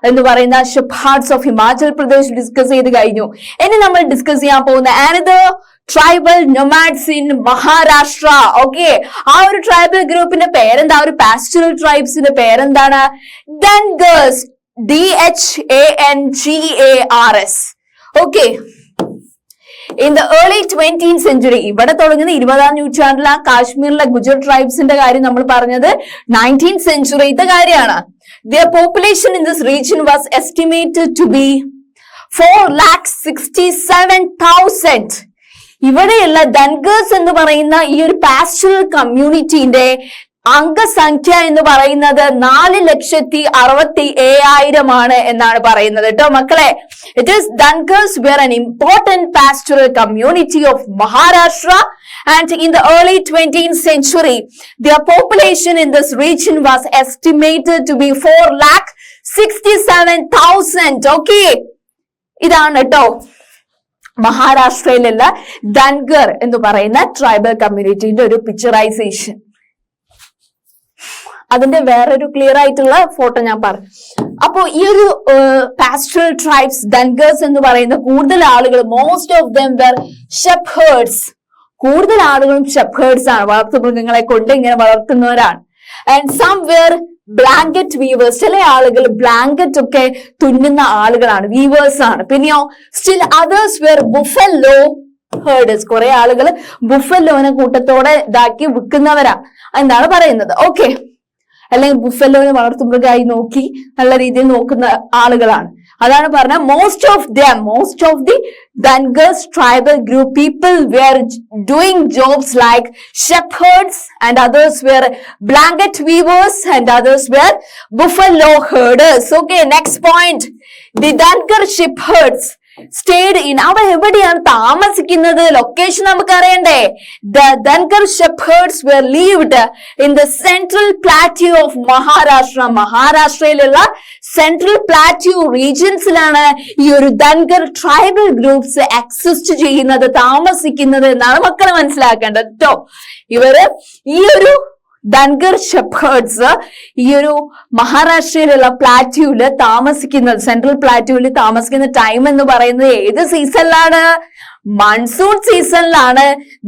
എന്ന് പറയുന്ന ഷെപ്പാർഡ്സ് ഓഫ് ഹിമാചൽ പ്രദേശ് ഡിസ്കസ് ചെയ്ത് കഴിഞ്ഞു. ഇനി നമ്മൾ ഡിസ്കസ് ചെയ്യാൻ പോകുന്ന another tribal nomads in Maharashtra. Okay, ആ ഒരു ട്രൈബൽ ഗ്രൂപ്പിന്റെ പേരെന്താ? ഒരു പാസ്റ്ററൽ ട്രൈബ്സിന്റെ പേരെന്താണ്? ധൻഗേഴ്സ്, DHANGARS. Okay, in the early 20th century, ഇവിടെ തുടങ്ങുന്ന 20ാം നൂറ്റാണ്ടിൽ ആ കാശ്മീരിലെ ഗുജർ ട്രൈബ്സിന്റെ കാര്യം നമ്മൾ പറഞ്ഞത് 19th centuryത്തെ കാര്യമാണ്. Their population in this region was estimated to be 4,67,000. ഇവിടെയുള്ള ധൻഗേഴ്സ് എന്ന് പറയുന്ന ഈ ഒരു പാസ്റ്ററൽ കമ്മ്യൂണിറ്റിന്റെ അംഗസംഖ്യ എന്ന് പറയുന്നത് 4,67,000 എന്നാണ് പറയുന്നത് കേട്ടോ മക്കളെ. It is Dhangars were an important pastoral community of Maharashtra, and in the early 20th century their population in this region was estimated to be 4,67,000. Okay, ഇതാണ് കേട്ടോ മഹാരാഷ്ട്രയിലുള്ള ധൻഗർ എന്ന് പറയുന്ന ട്രൈബൽ കമ്മ്യൂണിറ്റിന്റെ ഒരു പിക്ചറൈസേഷൻ. അതിന്റെ വേറൊരു ക്ലിയർ ആയിട്ടുള്ള ഫോട്ടോ ഞാൻ പറഞ്ഞു. അപ്പോ ഈ ഒരു പാസ്റ്ററൽ ട്രൈബ്സ് ധൻഗേഴ്സ് എന്ന് പറയുന്ന കൂടുതൽ ആളുകൾ, most of them were shepherds, കൂടുതൽ ആളുകളും ഷെപ്ഹേർഡ്സ് ആണ്, വളർത്തുമൃഗങ്ങളെ കൊണ്ട് ഇങ്ങനെ വളർത്തുന്നവരാണ്. And some were blanket weavers, ചില ആളുകൾ ബ്ലാങ്കറ്റ് ഒക്കെ തുന്നുന്ന ആളുകളാണ്, വീവേഴ്സ് ആണ്. പിന്നെയോ still others were buffalo herders, കുറെ ആളുകൾ ബുഫല്ലോനെ കൂട്ടത്തോടെ ഇതാക്കി വിൽക്കുന്നവരാണ് എന്നാണ് പറയുന്നത്. ഓക്കെ, അല്ലെങ്കിൽ ബുഫല്ലോനെ വളർത്തുമൃഗമായി നോക്കി നല്ല രീതിയിൽ നോക്കുന്ന ആളുകളാണ്. അതാണ് പറഞ്ഞ most of the Dhangars tribal group people were doing jobs like shepherds and others were blanket weavers and others were buffalo herders. Okay, next point, the Dhangar shepherds stayed in, അവർ എവിടെയാണ് താമസിക്കുന്നത്, ലൊക്കേഷൻ നമുക്ക് അറിയണ്ടേ. The Dhangar shepherds were lived in the central plateau of Maharashtra, മഹാരാഷ്ട്രയിലുള്ള central plateau റീജിയൻസിലാണ് ഈ ഒരു Dhankhar tribal groups exist ചെയ്യുന്നത്, താമസിക്കുന്നത് എന്നാണ് മക്കൾ മനസ്സിലാക്കേണ്ടത് കേട്ടോ. ഇവര് ഈ ഒരു ധൻഗർ ഷെപ്ഹേർഡ്സ് ഈ ഒരു മഹാരാഷ്ട്രയിലുള്ള പ്ലാറ്റ്യൂല് താമസിക്കുന്നത്, സെൻട്രൽ പ്ലാറ്റ്യൂല് താമസിക്കുന്ന ടൈം എന്ന് പറയുന്നത് ഏത് സീസണിലാണ്? മൺസൂൺ സീസണിലാണ്.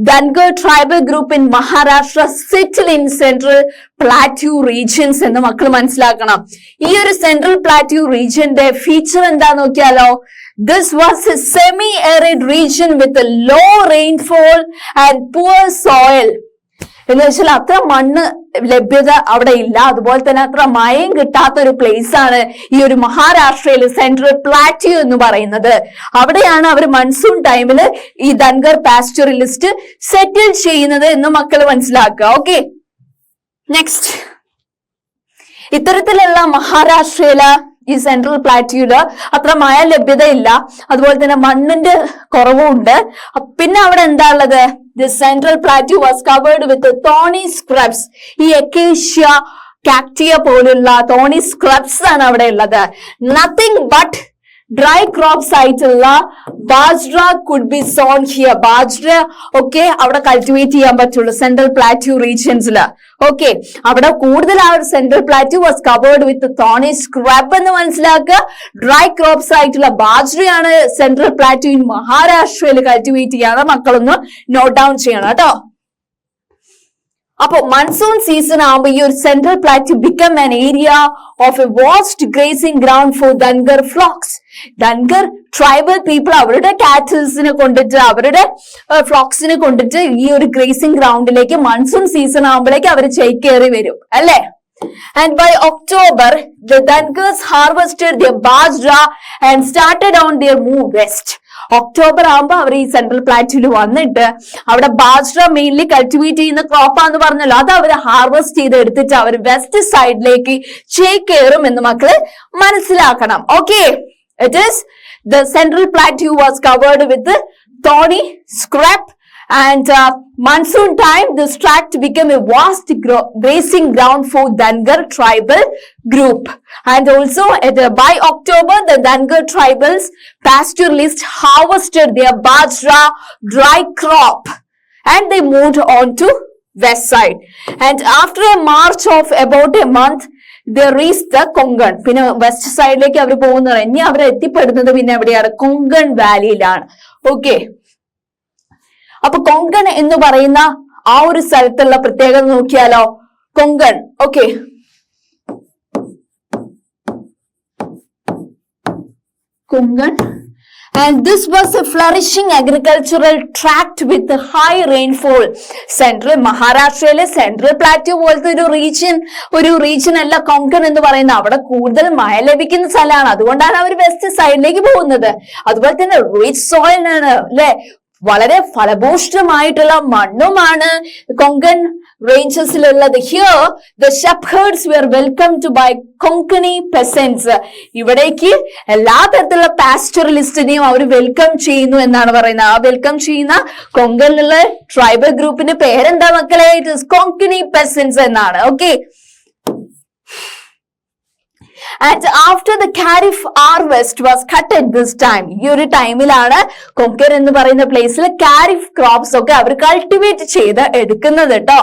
Dhangar tribal group in Maharashtra settle in central plateau regions എന്ന് മക്കൾ മനസ്സിലാക്കണം. ഈ ഒരു സെൻട്രൽ പ്ലാറ്റ്യൂ റീജിയന്റെ ഫീച്ചർ എന്താ നോക്കിയാലോ. This was a semi-arid region with a low rainfall and poor soil. എന്ന് വെച്ചാൽ അത്ര മണ്ണ് ലഭ്യത അവിടെ ഇല്ല, അതുപോലെ തന്നെ അത്ര മഴയും കിട്ടാത്ത ഒരു പ്ലേസ് ആണ് ഈ ഒരു മഹാരാഷ്ട്രയിൽ സെൻട്രൽ പ്ലാറ്റ്യൂ എന്ന് പറയുന്നത്. അവിടെയാണ് അവർ മൺസൂൺ ടൈമില് ഈ ധൻഗർ പാസ്റ്ററലിസ്റ്റ് സെറ്റിൽ ചെയ്യുന്നത് എന്ന് മക്കൾ മനസ്സിലാക്കുക. ഓക്കെ, നെക്സ്റ്റ്, ഇത്തരത്തിലുള്ള മഹാരാഷ്ട്രയില് ഈ സെൻട്രൽ പ്ലാറ്റ്യൂല് അത്ര മഴ ലഭ്യത ഇല്ല, അതുപോലെ തന്നെ മണ്ണിന്റെ കുറവുണ്ട്. പിന്നെ അവിടെ എന്താ ഉള്ളത്? The central plateau was covered with thorny scrubs. ഈ അക്കേഷ്യ, കാക്ടിയ പോലുള്ള thorny scrubs ആണ് അവിടെ ഉള്ളത്. Nothing but dry crops ആയിട്ടുള്ള bajra could be sown here. Bajra ഒക്കെ അവിടെ കൾട്ടിവേറ്റ് ചെയ്യാൻ പറ്റുള്ളൂ സെൻട്രൽ പ്ലാറ്റ്യൂ റീജിയൻസില്. ഓക്കെ, അവിടെ കൂടുതൽ ആ ഒരു central plateau was covered with തോണി സ്ക്രബ് എന്ന് മനസ്സിലാക്കുക. ഡ്രൈ ക്രോപ്സ് ആയിട്ടുള്ള ബാജ്രയാണ് സെൻട്രൽ പ്ലാറ്റ്യൂ ഇൻ മഹാരാഷ്ട്രയിൽ കൾട്ടിവേറ്റ് ചെയ്യാതെ മക്കളൊന്ന് നോട്ട് ഡൗൺ ചെയ്യണം കേട്ടോ. അപ്പൊ മൺസൂൺ സീസൺ ആകുമ്പോൾ ഈ ഒരു central plateau become an area of a vast grazing ground for Dhangar flocks. Dhangar tribal people അവരുടെ കാറ്റിൽസിനെ കൊണ്ടിട്ട്, അവരുടെ ഫ്ലോക്സിനെ കൊണ്ടിട്ട് ഈ ഒരു ഗ്രേസിംഗ് ഗ്രൗണ്ടിലേക്ക് മൺസൂൺ സീസൺ ആകുമ്പോഴേക്ക് അവർ ചേക്കേറി വരും അല്ലെ. And by October, the Dhangars harvested their bajra and started on their move west. October ആകുമ്പോൾ അവർ ഈ സെൻട്രൽ പ്ലാറ്റ്യൂല് വന്നിട്ട് അവിടെ ബാജ്ര മെയിൻലി കൾട്ടിവേറ്റ് ചെയ്യുന്ന ക്രോപ്പാന്ന് പറഞ്ഞല്ലോ, അത് അവർ ഹാർവെസ്റ്റ് ചെയ്ത് എടുത്തിട്ട് അവർ വെസ്റ്റ് സൈഡിലേക്ക് ചേക്കേറും എന്ന് മക്കള് മനസ്സിലാക്കണം. Okay, it is the central plateau was covered with thorny scrub. And monsoon time, this tract became a vast grazing ground for Dhangar tribal group. And also by October, the Dhangar tribals pastoralist harvested their bajra dry crop and they moved on to west side. And after a march of about a month, they reached the Konkan. പിന്നെ west സൈഡിലേക്ക് അവർ പോകുന്നത്, ഇനി അവർ എത്തിപ്പെടുന്നത് പിന്നെ എവിടെയാണ്? Konkan വാലിയിലാണ്. Okay, അപ്പൊ കൊങ്കൺ എന്ന് പറയുന്ന ആ ഒരു സ്ഥലത്തുള്ള പ്രത്യേകത നോക്കിയാലോ. Konkan, okay, Konkan. And this was a flourishing agricultural tract with a high rainfall. Central മഹാരാഷ്ട്രയിലെ സെൻട്രൽ പ്ലാറ്റ്യൂ പോലത്തെ ഒരു റീജിയൻ അല്ല കൊങ്കൺ എന്ന് പറയുന്നത്. അവിടെ കൂടുതൽ മഴ ലഭിക്കുന്ന സ്ഥലമാണ്, അതുകൊണ്ടാണ് അവർ വെസ്റ്റ് സൈഡിലേക്ക് പോകുന്നത്. അതുപോലെ തന്നെ റിച്ച് സോയിൽ ആണ് അല്ലെ, വളരെ ഫലഭൂഷ്ടമായിട്ടുള്ള മണ്ണുമാണ് കൊങ്കൺ റേഞ്ചസിലുള്ളത്. Here the shepherds were welcomed by Konkani peasants. ഇവിടേക്ക് എല്ലാ തരത്തിലുള്ള പാസ്റ്ററലിസ്റ്റിനെയും അവർ വെൽക്കം ചെയ്യുന്നു എന്നാണ് പറയുന്നത്. ആ വെൽക്കം ചെയ്യുന്ന കൊങ്കണിലുള്ള ട്രൈബൽ ഗ്രൂപ്പിന്റെ പേരെന്താ മക്കളെ? ഇറ്റ് ഈസ് കൊങ്കണി പെസൻസ് എന്നാണ്. Okay, and after the kharif harvest was cut at this time, ഈ ഒരു ടൈമിലാണ് കൊങ്കർ എന്ന് പറയുന്ന പ്ലേസിൽ കാരിഫ് ക്രോപ്സ് ഒക്കെ അവർ കൾട്ടിവേറ്റ് ചെയ്ത് എടുക്കുന്നത് കേട്ടോ.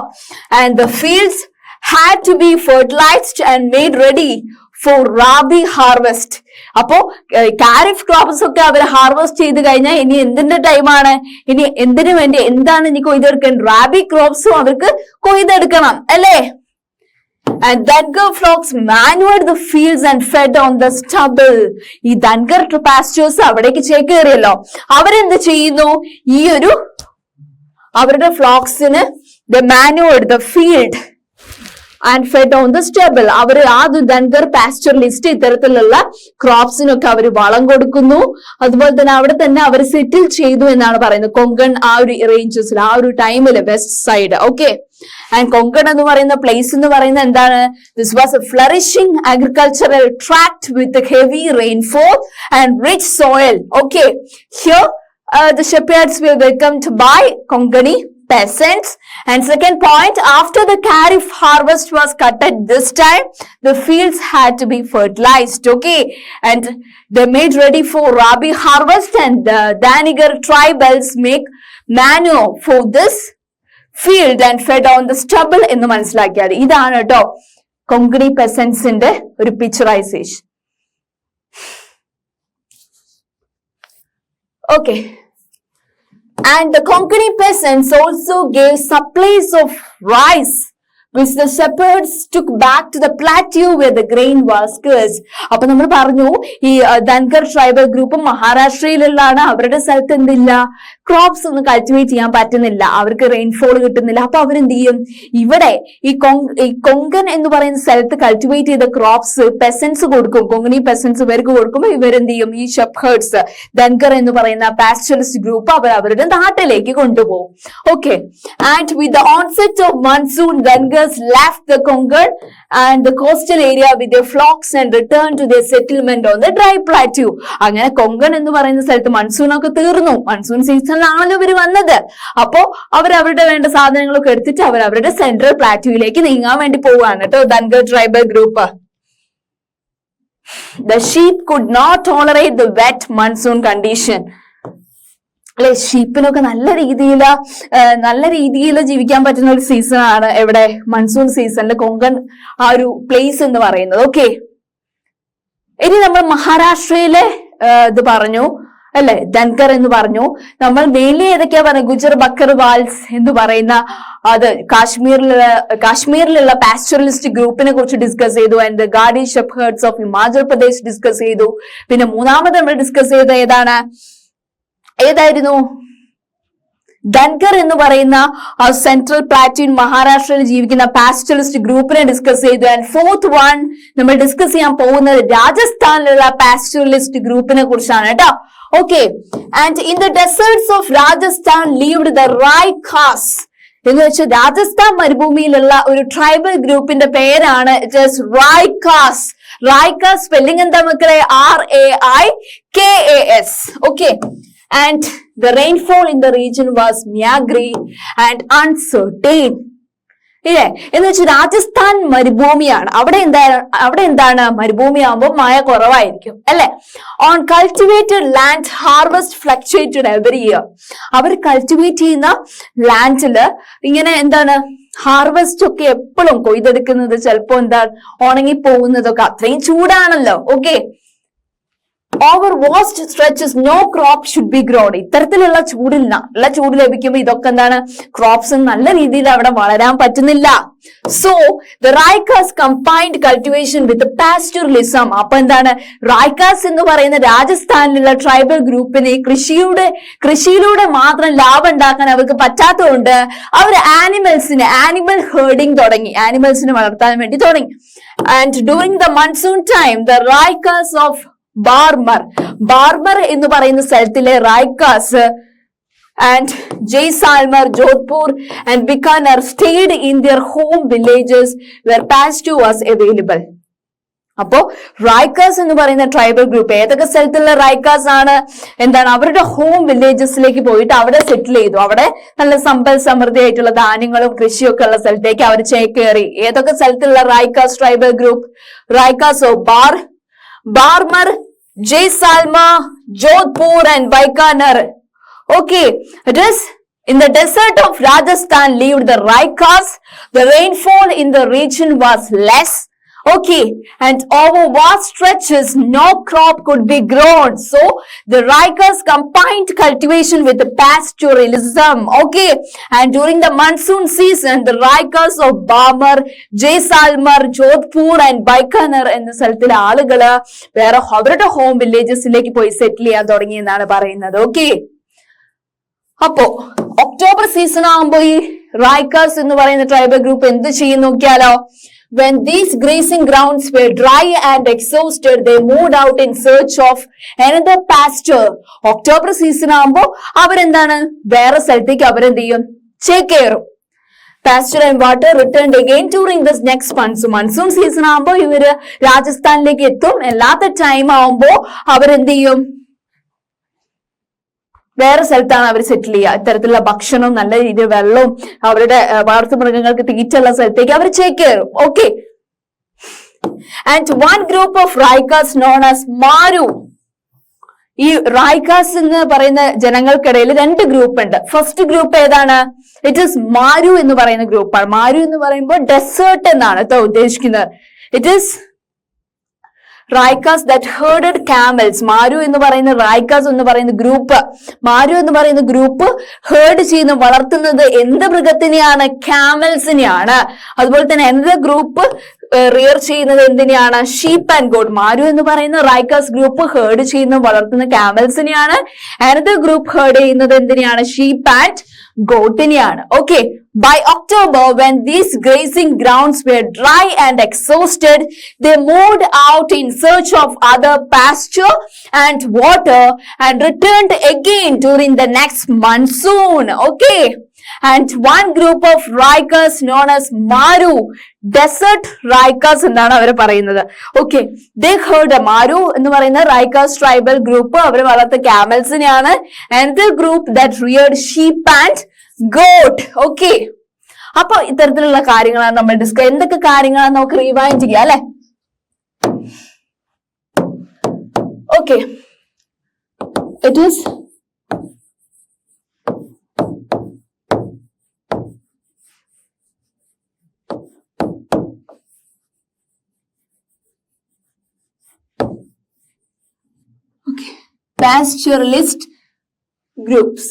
And the fields had to be fertilized and made ready for rabi harvest. അപ്പോ കാരിഫ് ക്രോപ്സ് ഒക്കെ അവർ ഹാർവെസ്റ്റ് ചെയ്ത് കഴിഞ്ഞാൽ ഇനി എന്തിന്റെ ടൈമാണ്, ഇനി എന്തിനു വേണ്ടി എന്താണ് ഇനി കൊയ്തെടുക്കാൻ, റാബി ക്രോപ്സും അവർക്ക് കൊയ്തെടുക്കണം അല്ലേ. And Dangar flocks manured the fields and fed on the stubble. ഈ Dangar pastures അവിടേക്ക് ചേക്കേറിയല്ലോ, അവരെന്ത് ചെയ്യുന്നു, ഈ ഒരു അവരുടെ ഫ്ലോക്സിന് the manured the field and fed on the stubble. അവർ ആ Dangar pastoralist ഇത്തരത്തിലുള്ള ക്രോപ്സിനൊക്കെ അവർ വളം കൊടുക്കുന്നു. അതുപോലെ തന്നെ അവിടെ തന്നെ അവർ സെറ്റിൽ ചെയ്തു എന്നാണ് പറയുന്നത്, കൊങ്കൺ ആ ഒരു റേഞ്ചസിൽ ആ ഒരു ടൈമില് west side. Okay, and Konkan എന്ന് പറയുന്ന പ്ലേസ് എന്ന് പറയുന്നത് എന്താണ്, this was A flourishing agricultural tract with heavy rainfall and rich soil. Okay, here the shepherds were welcomed by Konkani peasants. And second point, after the Kharif harvest was cut at this time, the fields had to be fertilized. Okay, and they made ready for Rabi harvest, and the Danigar tribals make manure for this field and fed on the stubble എന്ന് മനസ്സിലാക്കിയാൽ ഇതാണ് കേട്ടോ കൊങ്കണി പെസൻസിന്റെ ഒരു picturisation. Okay. And the Konkani peasants also gave supplies of rice, which the shepherds took back to the plateau where the grain was scarce. അപ്പൊ നമ്മൾ പറഞ്ഞു ഈ Dhankhar tribal group മഹാരാഷ്ട്രയിലുള്ളതാണ്, അവരുടെ സ്ഥലത്ത് എന്തില്ല, ക്രോപ്സ് ഒന്നും കൾട്ടിവേറ്റ് ചെയ്യാൻ പറ്റുന്നില്ല, അവർക്ക് റെയിൻഫോൾ കിട്ടുന്നില്ല. അപ്പൊ അവരെന്ത് ചെയ്യും, ഇവിടെ ഈ കൊങ്കൺ എന്ന് പറയുന്ന സ്ഥലത്ത് കൾട്ടിവേറ്റ് ചെയ്ത ക്രോപ്സ് പെസൻസ് കൊടുക്കും, കൊങ്കണി പെസൻസ് ഇവർക്ക് കൊടുക്കുമ്പോൾ ഇവരെന്ത് ചെയ്യും, ഈ ഷെപ്പേർഡ്സ് ധൻകർ എന്ന് പറയുന്ന പാസ്റ്ററലിസ്റ്റ് ഗ്രൂപ്പ് അവർ അവരുടെ നാട്ടിലേക്ക് കൊണ്ടുപോകും. Okay, and with the onset of monsoon Dhankhar left the Konkan and the coastal area with their flocks and returned to their settlement on the dry plateau. അങ്ങനെ കൊങ്കൺ എന്ന് പറയുന്ന സ്ഥലത്ത് മൺസൂൺ ഒക്കെ തീർന്നു, മൺസൂൺ സീസണിലാണല്ലോ ഇവർ വന്നത്. അപ്പോ അവരവരുടെ വേണ്ട സാധനങ്ങളൊക്കെ എടുത്തിട്ട് അവരവരുടെ സെൻട്രൽ പ്ലാറ്റ്യൂയിലേക്ക് നീങ്ങാൻ വേണ്ടി പോവുകയാണ് കേട്ടോ Dhankhar tribal group. The sheep could not tolerate the wet monsoon condition. അല്ലെ, ഷീപ്പിനൊക്കെ നല്ല രീതിയിൽ ജീവിക്കാൻ പറ്റുന്ന ഒരു സീസൺ ആണ് എവിടെ, മൺസൂൺ സീസണിൽ കൊങ്കൺ ആ ഒരു പ്ലേസ് എന്ന് പറയുന്നത്. ഓക്കെ, ഇനി നമ്മൾ മഹാരാഷ്ട്രയിലെ ഇത് പറഞ്ഞു അല്ലെ, ധൻകർ എന്ന് പറഞ്ഞു. നമ്മൾ മെയിൻലി ഏതൊക്കെയാ പറഞ്ഞത്, ഗുജർ ബക്കർ വാൽസ് എന്ന് പറയുന്ന അത് കാശ്മീരിലുള്ള പാസ്റ്ററലിസ്റ്റ് ഗ്രൂപ്പിനെ കുറിച്ച് ഡിസ്കസ് ചെയ്തു. And Gaddi shepherds of Himachal Pradesh discuss ചെയ്തു. പിന്നെ മൂന്നാമത് നമ്മൾ ഡിസ്കസ് ചെയ്ത ഏതായിരുന്നു, ധൻകർ എന്ന് പറയുന്ന സെൻട്രൽ പ്ലാറ്റ്യൂ മഹാരാഷ്ട്രയിൽ ജീവിക്കുന്ന പാസ്റ്ററലിസ്റ്റ് ഗ്രൂപ്പിനെ ഡിസ്കസ് ചെയ്തു. ആൻഡ് ഫോർത്ത് വൺ നമ്മൾ ഡിസ്കസ് ചെയ്യാൻ പോകുന്നത് രാജസ്ഥാനിലുള്ള പാസ്റ്ററലിസ്റ്റ് ഗ്രൂപ്പിനെ കുറിച്ചാണ് കേട്ടോ. Okay, and in the deserts of Rajasthan lived the Raikas എന്ന് വെച്ചാൽ രാജസ്ഥാൻ മരുഭൂമിയിലുള്ള ഒരു ട്രൈബൽ ഗ്രൂപ്പിന്റെ പേരാണ് റൈക്കാസ്. റൈക്കാസ് സ്പെല്ലിംഗ് എന്താ മക്കളെ, RAIKAS. Okay, and the rainfall in the region was meagre and uncertain. ഇല്ലേ, എന്ന് വെച്ചാൽ രാജസ്ഥാൻ മരുഭൂമിയാണ്, അവിടെ എന്താണ് മരുഭൂമിയാകുമ്പോൾ മഴ കുറവായിരിക്കും അല്ലെ. On cultivated land harvest fluctuated every year. അവർ കൾട്ടിവേറ്റ് ചെയ്യുന്ന ലാൻഡില് ഇങ്ങനെ എന്താണ് ഹാർവെസ്റ്റ് ഒക്കെ എപ്പോഴും കൊയ്തെടുക്കുന്നത് ചിലപ്പോ എന്താണ് ഉണങ്ങിപ്പോകുന്നതൊക്കെ, അത്രയും ചൂടാണല്ലോ. Okay, over vast stretches no crop should be grown. ഇത്തരത്തിലുള്ള നല്ല ചൂട് ലഭിക്കുമ്പോൾ ഇതൊക്കെ എന്താണ്, ക്രോപ്സ് നല്ല രീതിയിൽ അവിടെ വളരാൻ പറ്റുന്നില്ല. So the Raikas combined cultivation with pastoralism. അപ്പൊ എന്താണ്, റൈക്കാസ് എന്ന് പറയുന്ന രാജസ്ഥാനിലുള്ള ട്രൈബൽ ഗ്രൂപ്പിന് കൃഷിയിലൂടെ മാത്രം ലാഭം ഉണ്ടാക്കാൻ അവർക്ക് പറ്റാത്തതുകൊണ്ട് അവർ ആനിമൽ ഹേർഡിങ് തുടങ്ങി, ആനിമൽസിനെ വളർത്താൻ വേണ്ടി തുടങ്ങി. And during the monsoon time the Raikas of Barmer എന്ന് പറയുന്ന സ്ഥലത്തിലെ Raikas and Jaisalmer, Jodhpur and Bikaner stayed in their home villages where pasture was available. അപ്പോ റൈക്കേഴ്സ് എന്ന് പറയുന്ന ട്രൈബൽ ഗ്രൂപ്പ് ഏതൊക്കെ സ്ഥലത്തുള്ള റൈക്കേഴ്സ് ആണ്? എന്താണ്, അവരുടെ ഹോം വില്ലേജസിലേക്ക് പോയിട്ട് അവിടെ സെറ്റിൽ ചെയ്തു. അവിടെ നല്ല സമ്പൽ സമൃദ്ധിയായിട്ടുള്ള ധാന്യങ്ങളും കൃഷിയൊക്കെ ഉള്ള സ്ഥലത്തേക്ക് അവർ ചേക്കേറി. ഏതൊക്കെ സ്ഥലത്തുള്ള റൈക്കേഴ്സ് ട്രൈബൽ ഗ്രൂപ്പ്? റൈക്കേഴ്സോ Barmer, Jaisalmer, Jodhpur and Bikaner. Okay, it is in the desert of Rajasthan lived the Raikas. The rainfall in the region was less. Okay, and over vast stretches no crop could be grown. So the Raikas combined cultivation with the pastoralism. Okay, and during the monsoon season the Raikas of Barmer, Jaisalmer, Jodhpur and Bikaner എന്ന സ്ഥലത്തിലെ ആളുകള് വേറെ അവരുടെ home വില്ലേജസിലേക്ക് പോയി സെറ്റിൽ ചെയ്യാൻ തുടങ്ങി എന്നാണ് പറയുന്നത്. Okay, അപ്പോ ഒക്ടോബർ സീസൺ ആകുമ്പോ ഈ റൈക്കേഴ്സ് എന്ന് പറയുന്ന ട്രൈബൽ ഗ്രൂപ്പ് എന്ത് ചെയ്യും നോക്കിയാലോ? When these grazing grounds were dry and exhausted, they moved out in search of another pasture. October season ആകുമ്പോ അവരെന്താണ്, വേറെ സ്ഥലത്തേക്ക് അവരെന്ത് ചെയ്യും, ചേക്കേറും. Pasture and water returned again during this next monsoon. Monsoon season ആകുമ്പോ ഇവര് രാജസ്ഥാനിലേക്ക് എത്തും. അല്ലാത്ത ടൈം ആവുമ്പോ അവരെന്ത് ചെയ്യും, വേറെ സ്ഥലത്താണ് അവർ സെറ്റിൽ ചെയ്യുക. ഇത്തരത്തിലുള്ള ഭക്ഷണവും നല്ല രീതിയിൽ വെള്ളവും അവരുടെ വളർത്തുമൃഗങ്ങൾക്ക് തീറ്റുള്ള സ്ഥലത്തേക്ക് അവർ ചേക്കേറും. Okay, and one group of Raikas known as Maru. ഈ റൈക്കാസ് എന്ന് പറയുന്ന ജനങ്ങൾക്കിടയിൽ രണ്ട് ഗ്രൂപ്പ് ഉണ്ട്. ഫസ്റ്റ് ഗ്രൂപ്പ് ഏതാണ്? ഇറ്റ് ഈസ് മാരു എന്ന് പറയുന്ന ഗ്രൂപ്പാണ്. മാരു എന്ന് പറയുമ്പോൾ ഡെസേർട്ട് എന്നാണ് കേട്ടോ ഉദ്ദേശിക്കുന്നത്. It is Raikas that herded camels. Maru എന്ന് പറയുന്ന റൈക്കാസ് എന്ന് പറയുന്ന ഗ്രൂപ്പ്, മാരു എന്ന് പറയുന്ന ഗ്രൂപ്പ് ഹേർഡ് ചെയ്യുന്ന വളർത്തുന്നത് എന്ത് മൃഗത്തിനെയാണ്? കാമൽസിനെയാണ്. അതുപോലെ തന്നെ എന്ത് ഗ്രൂപ്പ് റിയർ ചെയ്യുന്നത് എന്തിനെയാണ്? Sheep and God. മാരു എന്ന് പറയുന്ന റൈക്കാസ് ഗ്രൂപ്പ് ഹേർഡ് ചെയ്യുന്ന വളർത്തുന്ന കാമൽസിനെയാണ്. അനദർ ഗ്രൂപ്പ് ഹേർഡ് ചെയ്യുന്നത് എന്തിനെയാണ്? ഷീപ്പ് ആൻഡ് ഗോട്ടിനെയാണ്. Okay, by October when these grazing grounds were dry and exhausted, they moved out in search of other pasture and water and returned again during the next monsoon. Okay, and one group of Raikas known as Maru, desert Raikas എന്നാണ് അവർ പറയുന്നത്. Okay, they heard Maru എന്ന് പറയുന്ന Raikas tribal group our വളർത്ത camelsനെയാണ്. And the group that reared sheep and goat. Okay, അപ്പൊ ഇത്തരത്തിലുള്ള കാര്യങ്ങളാണ് നമ്മൾ discuss. എന്തൊക്കെ കാര്യങ്ങളാണ് നമുക്ക് റിവൈൻഡ് ചെയ്യാം അല്ലെ? Okay, it is pastoralist groups.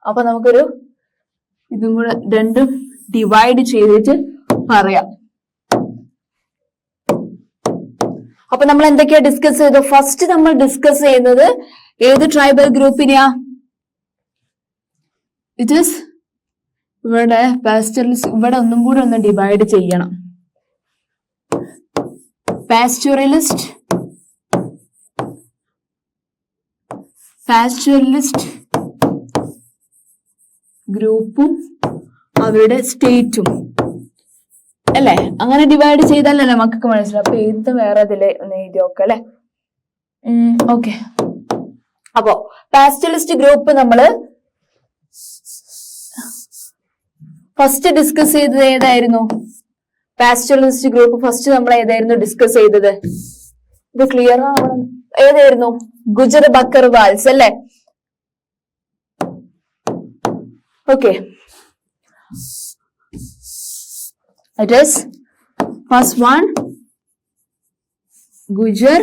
അപ്പൊ നമുക്കൊരു ഇതും കൂടെ രണ്ടും ഡിവൈഡ് ചെയ്തിട്ട് പറയാം. അപ്പൊ നമ്മൾ എന്തൊക്കെയാ ഡിസ്കസ് ചെയ്തു? ഫസ്റ്റ് നമ്മൾ ഡിസ്കസ് ചെയ്യുന്നത് ഏത് ട്രൈബൽ ഗ്രൂപ്പിനെയാ? ഇറ്റ് ഈസ് ഇവിടെ പാസ്റ്ററലിസ്റ്റ്. ഇവിടെ ഒന്നും കൂടെ ഒന്ന് ഡിവൈഡ് ചെയ്യണം. പാസ്റ്ററലിസ്റ്റ് ഗ്രൂപ്പും അവരുടെ സ്റ്റേറ്റും അല്ലെ, അങ്ങനെ ഡിവൈഡ് ചെയ്താലല്ലേ മക്കൾക്ക് മനസ്സിലാവും. അപ്പൊ ഏത് വേറെ ഇതില് എഴുതിയൊക്കെ അല്ലെ. ഓക്കെ, അപ്പോ പാസ്റ്ററലിസ്റ്റ് ഗ്രൂപ്പ് നമ്മള് ഫസ്റ്റ് ഡിസ്കസ് ചെയ്തത് ഏതായിരുന്നു? പാസ്റ്ററലിസ്റ്റ് ഗ്രൂപ്പ് ഫസ്റ്റ് നമ്മൾ ഏതായിരുന്നു ഡിസ്കസ് ചെയ്തത്? ഇത് ക്ലിയർ ആവണം. ഏതായിരുന്നു? ഗുജർ ബക്കർവാൽസ് അല്ലെ. Okay, it is first one Gujar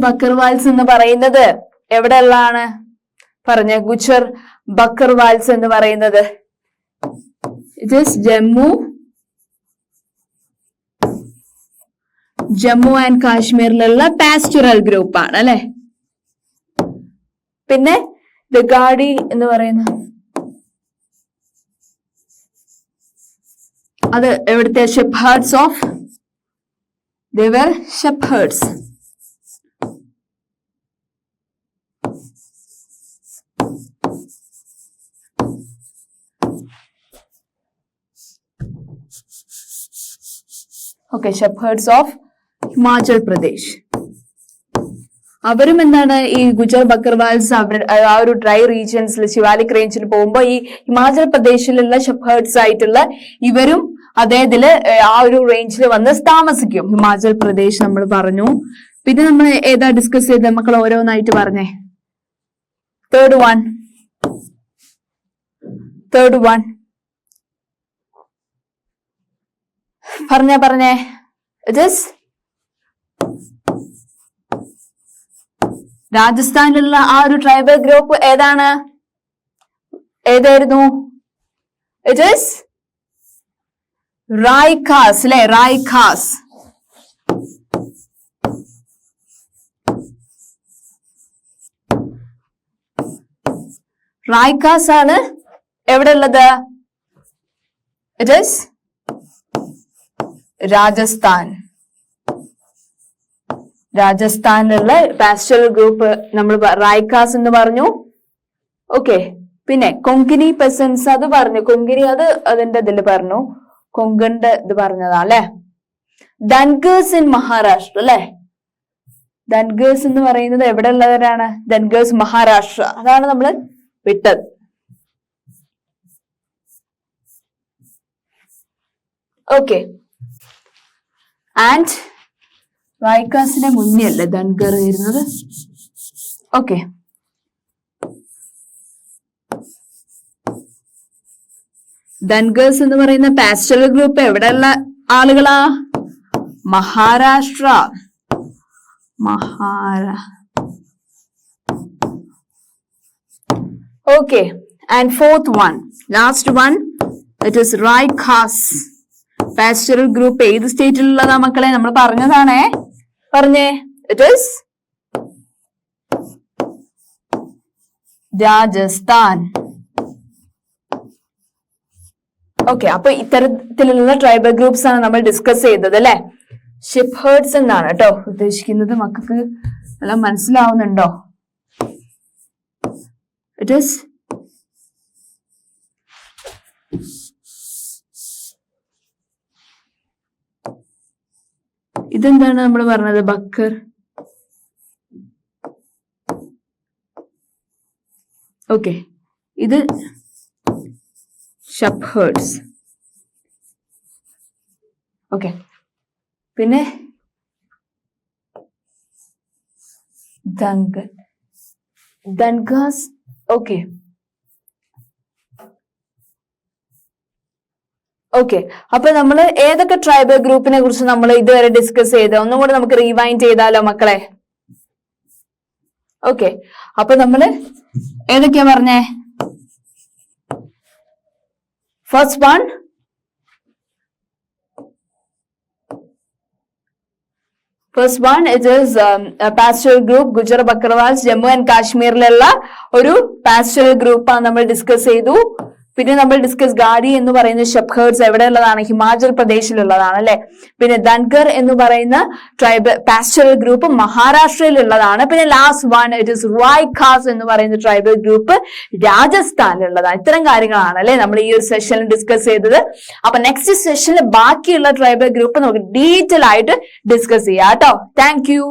ബക്കർവാൽസ് എന്ന് പറയുന്നത് എവിടെയുള്ളതാണ് പറഞ്ഞ? ഗുജർ ബക്കർവാൽസ് എന്ന് പറയുന്നത് ഇറ്റ് ഈസ് ജമ്മു ആൻഡ് കാശ്മീരിലുള്ള പാസ്റ്ററൽ ഗ്രൂപ്പ് ആണ് അല്ലെ. പിന്നെ ദഗാഡി എന്ന് പറയുന്ന അത് എവിടുത്തെ? Shepherds of they were shepherds. Okay, shepherds of Himachal Pradesh. അവരും എന്താണ് ഈ ഗുജർ ബക്കർവാൽസ് ആ ഒരു ഡ്രൈ റീജിയൻസിൽ ശിവാലിക് റേഞ്ചിൽ പോകുമ്പോൾ ഈ ഹിമാചൽ പ്രദേശിലുള്ള ഷെപ്പേർഡ്സ് ആയിട്ടുള്ള ഇവരും അദ്ദേഹത്തില് ആ ഒരു റേഞ്ചിൽ വന്ന് താമസിക്കും. ഹിമാചൽ പ്രദേശ് നമ്മൾ പറഞ്ഞു. പിന്നെ നമ്മൾ ഏതാ ഡിസ്കസ് ചെയ്ത മക്കൾ ഓരോന്നായിട്ട് പറഞ്ഞേ. തേർഡ് വൺ പറഞ്ഞേ ഇറ്റ് ഈസ് രാജസ്ഥാനിലുള്ള ആ ഒരു ട്രൈബൽ ഗ്രൂപ്പ് ഏതായിരുന്നു? ഇറ്റ് ഈസ് റായ്ഖാസ് അല്ലെ? റായ്ഖാസ് ആണ് എവിടെ ഉള്ളത്? ഇറ്റ് ഈസ് രാജസ്ഥാനിലുള്ള പാസ്റ്ററൽ ഗ്രൂപ്പ് നമ്മൾ റായ്ഖാസ് എന്ന് പറഞ്ഞു. ഓക്കെ, പിന്നെ കൊങ്കിണി പെസൻസ് അത് പറഞ്ഞു. കൊങ്കിണി അതിന്റെ ഇതിൽ പറഞ്ഞു, കൊങ്കണിന്റെ ഇത് പറഞ്ഞതാ അല്ലെ. ധൻഗേഴ്സ് ഇൻ മഹാരാഷ്ട്ര അല്ലെ. ധൻഗേഴ്സ് എന്ന് പറയുന്നത് എവിടെ ഉള്ളവരാണ്? ധൻഗേഴ്സ് മഹാരാഷ്ട്ര. അതാണ് നമ്മൾ വിട്ടത്. ഓക്കെ, ആൻഡ് റായ്ഖാസിന്റെ മുന്നേ അല്ലേ ധൻഗർ വരുന്നത്? ഓക്കെ, ധൻഗേഴ്സ് എന്ന് പറയുന്ന പാസ്റ്ററൽ ഗ്രൂപ്പ് എവിടെയുള്ള ആളുകളാ? Maharashtra. Okay, and fourth one, last one, it is Raikas pastoral group ഏത് സ്റ്റേറ്റിലുള്ളതാ മക്കളെ? നമ്മൾ പറഞ്ഞതാണേ. പറഞ്ഞേ. It is Rajasthan. ഓക്കെ, അപ്പൊ ഇത്തരത്തിലുള്ള ട്രൈബൽ ഗ്രൂപ്പ്സ് ആണ് നമ്മൾ ഡിസ്കസ് ചെയ്തത് അല്ലെ. ഷെപ്പേർഡ്സ് എന്നാണ് കേട്ടോ ഉദ്ദേശിക്കുന്നത്. മക്കൾക്ക് എല്ലാം മനസ്സിലാവുന്നുണ്ടോ? ഇറ്റ് ഈസ് ഇതെന്താണ് നമ്മൾ പറഞ്ഞത്? ബക്കർ. ഓക്കെ, ഇത് ഷെപ്പേർഡ്സ്. ഓക്കെ, പിന്നെ ധൻഗാസ്. ഓക്കെ, അപ്പൊ നമ്മൾ ഏതൊക്കെ ട്രൈബൽ ഗ്രൂപ്പിനെ കുറിച്ച് നമ്മൾ ഇതുവരെ ഡിസ്കസ് ചെയ്ത് ഒന്നും കൂടെ നമുക്ക് റീവൈൻഡ് ചെയ്താലോ മക്കളെ? ഓക്കെ, അപ്പൊ നമ്മള് ഏതൊക്കെയാ പറഞ്ഞേ? First one it is pastoral group Gujjar Bakarwals Jammu and കാശ്മീരിലുള്ള ഒരു പാസ്റ്ററൽ ഗ്രൂപ്പാണ് നമ്മൾ ഡിസ്കസ് ചെയ്തു. പിന്നെ നമ്മൾ ഡിസ്കസ് ഗാഡി എന്ന് പറയുന്ന ഷെപ്പേർഡ്സ് എവിടെ ഉള്ളതാണ്? ഹിമാചൽ പ്രദേശിലുള്ളതാണ് അല്ലെ. പിന്നെ ധൻഗർ എന്ന് പറയുന്ന ട്രൈബൽ പാസ്റ്ററൽ ഗ്രൂപ്പ് മഹാരാഷ്ട്രയിലുള്ളതാണ്. പിന്നെ last one it is Raikas എന്ന് പറയുന്ന ട്രൈബൽ ഗ്രൂപ്പ് രാജസ്ഥാനിലുള്ളതാണ്. ഇത്തരം കാര്യങ്ങളാണ് അല്ലെ നമ്മൾ ഈ ഒരു സെഷനിൽ ഡിസ്കസ് ചെയ്തത്. അപ്പൊ നെക്സ്റ്റ് സെഷനിൽ ബാക്കിയുള്ള ട്രൈബൽ ഗ്രൂപ്പ് നമുക്ക് ഡീറ്റെയിൽ ആയിട്ട് ഡിസ്കസ് ചെയ്യാം കേട്ടോ. Thank you.